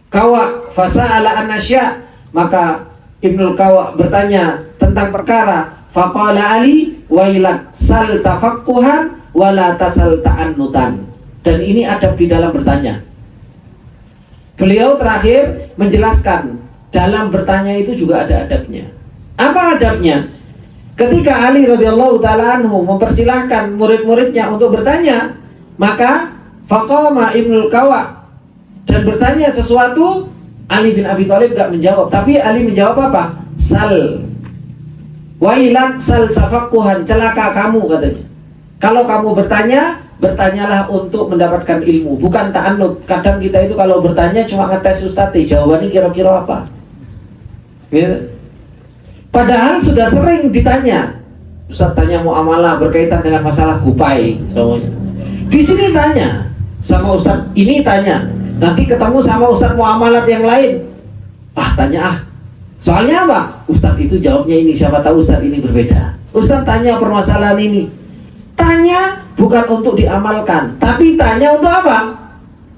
Kawa fasa'ala an-nasya, maka Ibnul Kawa bertanya tentang perkara. Faqala Ali wailak sal tafaqquhan wala tasal ta'annutan. Dan ini adab di dalam bertanya. Beliau terakhir menjelaskan dalam bertanya itu juga ada adabnya. Apa adabnya? Ketika Ali radhiyallahu ta'ala anhu mempersilahkan murid-muridnya untuk bertanya, maka Faqama Ibnul Qawa dan bertanya sesuatu. Ali bin Abi Thalib gak menjawab, tapi Ali menjawab apa? Sal wailak sal tafaqquhan, celaka kamu katanya. Kalau kamu bertanya, bertanyalah untuk mendapatkan ilmu, bukan ta'annud. Kadang kita itu kalau bertanya cuma ngetes Ustaz, jawabannya kira-kira apa? Gitu. Padahal sudah sering ditanya. Ustaz tanya muamalah berkaitan dengan masalah gupai semuanya. Di sini tanya sama Ustaz, ini tanya. Nanti ketemu sama Ustaz muamalat yang lain. Tanya Soalnya apa? Ustaz itu jawabnya ini, siapa tahu Ustaz ini berbeda. Ustaz tanya permasalahan ini. Tanya bukan untuk diamalkan, tapi tanya untuk apa?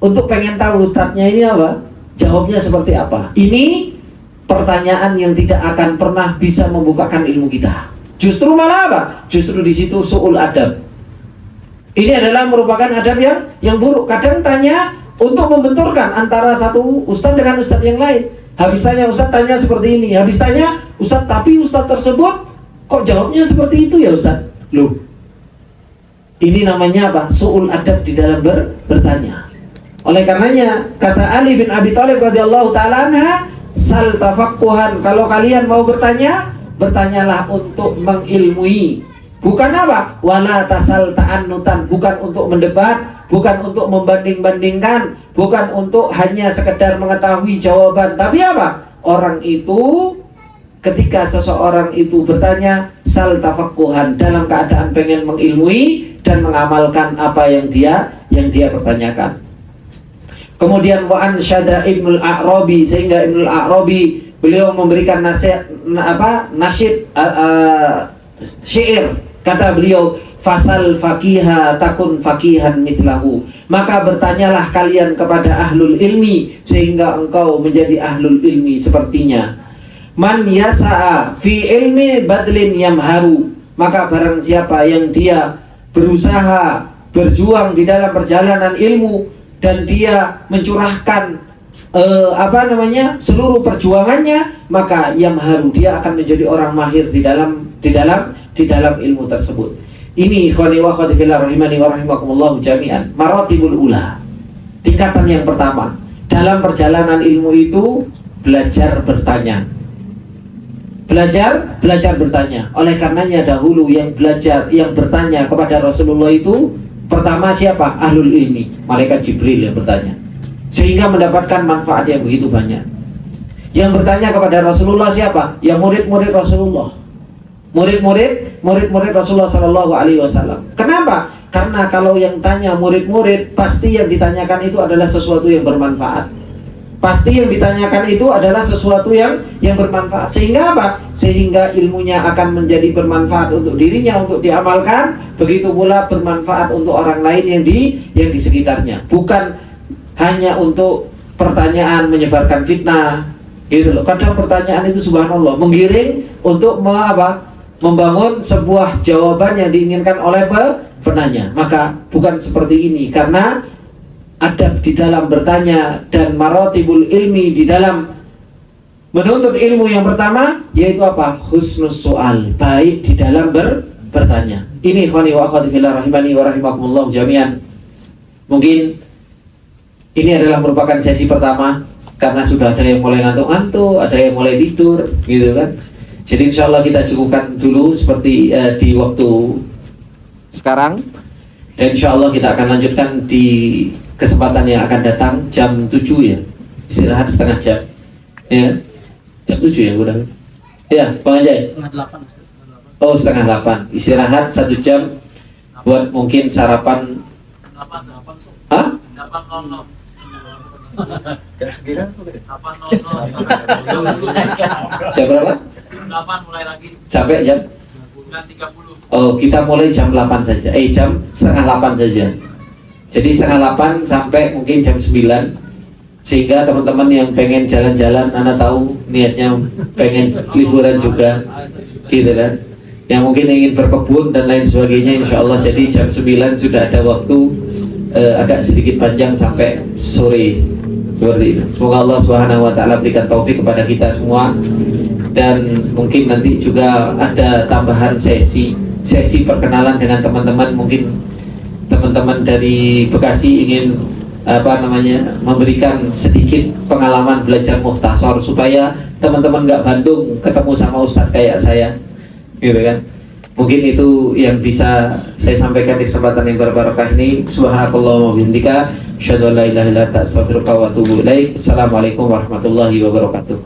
Untuk pengen tahu Ustaznya ini apa? Jawabnya seperti apa? Ini pertanyaan yang tidak akan pernah bisa membukakan ilmu kita. Justru malah apa? Justru di situ su'ul adab. Ini adalah merupakan adab yang buruk. Kadang tanya untuk membenturkan antara satu ustaz dengan ustaz yang lain. Habis tanya ustaz tanya seperti ini, habis tanya ustaz tapi ustaz tersebut kok jawabnya seperti itu ya ustaz. Loh, ini namanya apa? Su'ul adab di dalam bertanya. Oleh karenanya kata Ali bin Abi Thalib radhiyallahu taala anha, sal tafaqquhan, kalau kalian mau bertanya, bertanyalah untuk mengilmui. Bukan apa? Wala tasal ta'annutan, bukan untuk mendebat, bukan untuk membanding-bandingkan, bukan untuk hanya sekedar mengetahui jawaban. Tapi apa? Orang itu ketika seseorang itu bertanya, sal tafaqquhan, dalam keadaan pengen mengilmui dan mengamalkan apa yang dia pertanyakan. Kemudian wa ansyada Ibnul A'rabi, sehingga Ibnul A'rabi beliau memberikan nasihat nasyid syair. Kata beliau, fasal faqiha takun faqihan mitlahu, maka bertanyalah kalian kepada ahlul ilmi sehingga engkau menjadi ahlul ilmi sepertinya. Man yasa'a fi ilmi badlin yamharu, maka barang siapa yang dia berusaha berjuang di dalam perjalanan ilmu dan dia mencurahkan seluruh perjuangannya, maka yamharu, dia akan menjadi orang mahir di dalam ilmu tersebut. Ini ikhwani wa akhwati fillah rahimani wa rahimakumullah jami'an, maratibul ula. Tingkatan yang pertama dalam perjalanan ilmu itu belajar bertanya. Belajar bertanya. Oleh karenanya dahulu yang bertanya kepada Rasulullah itu pertama siapa? Ahlul ilmi, malaikat Jibril yang bertanya, sehingga mendapatkan manfaat yang begitu banyak. Yang bertanya kepada Rasulullah siapa? Ya murid-murid Rasulullah. Murid-murid Rasulullah Sallallahu Alaihi Wasallam. Kenapa? Karena kalau yang tanya murid-murid, pasti yang ditanyakan itu adalah sesuatu yang bermanfaat. Pasti yang ditanyakan itu adalah sesuatu yang bermanfaat. Sehingga apa? Sehingga ilmunya akan menjadi bermanfaat untuk dirinya, untuk diamalkan. Begitu pula bermanfaat untuk orang lain yang di sekitarnya. Bukan hanya untuk pertanyaan menyebarkan fitnah, gitu loh. Kadang pertanyaan itu subhanallah menggiring untuk membangun sebuah jawaban yang diinginkan oleh penanya. Maka bukan seperti ini, karena adab di dalam bertanya dan maratibul ilmi di dalam menuntut ilmu yang pertama yaitu apa? Husnus soal, baik di dalam bertanya. Ini ikhwani wa akhwati fillah rahimani wa rahimakumullah jami'an. Mungkin ini adalah merupakan sesi pertama, karena sudah ada yang mulai ngantuk-ngantuk, ada yang mulai tidur, gitu kan. Jadi insya Allah kita cukupkan dulu seperti di waktu sekarang, dan insya Allah kita akan lanjutkan di kesempatan yang akan datang jam 7 ya, istirahat setengah jam ya, jam 7 ya udah ya Bang Anjay. Oh setengah 8, istirahat 1 jam buat mungkin sarapan. Hah? Jam berapa? 8 mulai lagi. Sampai jam 9.30. Oh, kita mulai jam 8 saja. Jam setengah 8 saja. Jadi setengah 8 sampai mungkin jam 9. Sehingga teman-teman yang pengen jalan-jalan, Anda tahu niatnya pengen liburan juga, gitu kan. Yang mungkin ingin berkebun dan lain sebagainya, insya Allah jadi jam 9 sudah ada waktu agak sedikit panjang sampai sore. Seperti itu. Semoga Allah Subhanahu wa taala berikan taufik kepada kita semua, dan mungkin nanti juga ada tambahan sesi perkenalan dengan teman-teman, mungkin teman-teman dari Bekasi ingin memberikan sedikit pengalaman belajar mukhtasar supaya teman-teman nggak Bandung ketemu sama ustadz kayak saya, gitu kan. Mungkin itu yang bisa saya sampaikan di kesempatan yang berbarokah ini. Subhanakallahumma wa bihamdika, asyhadu an la ilaha illa anta, astaghfiruka wa atubu ilaik. Assalamualaikum warahmatullahi wabarakatuh.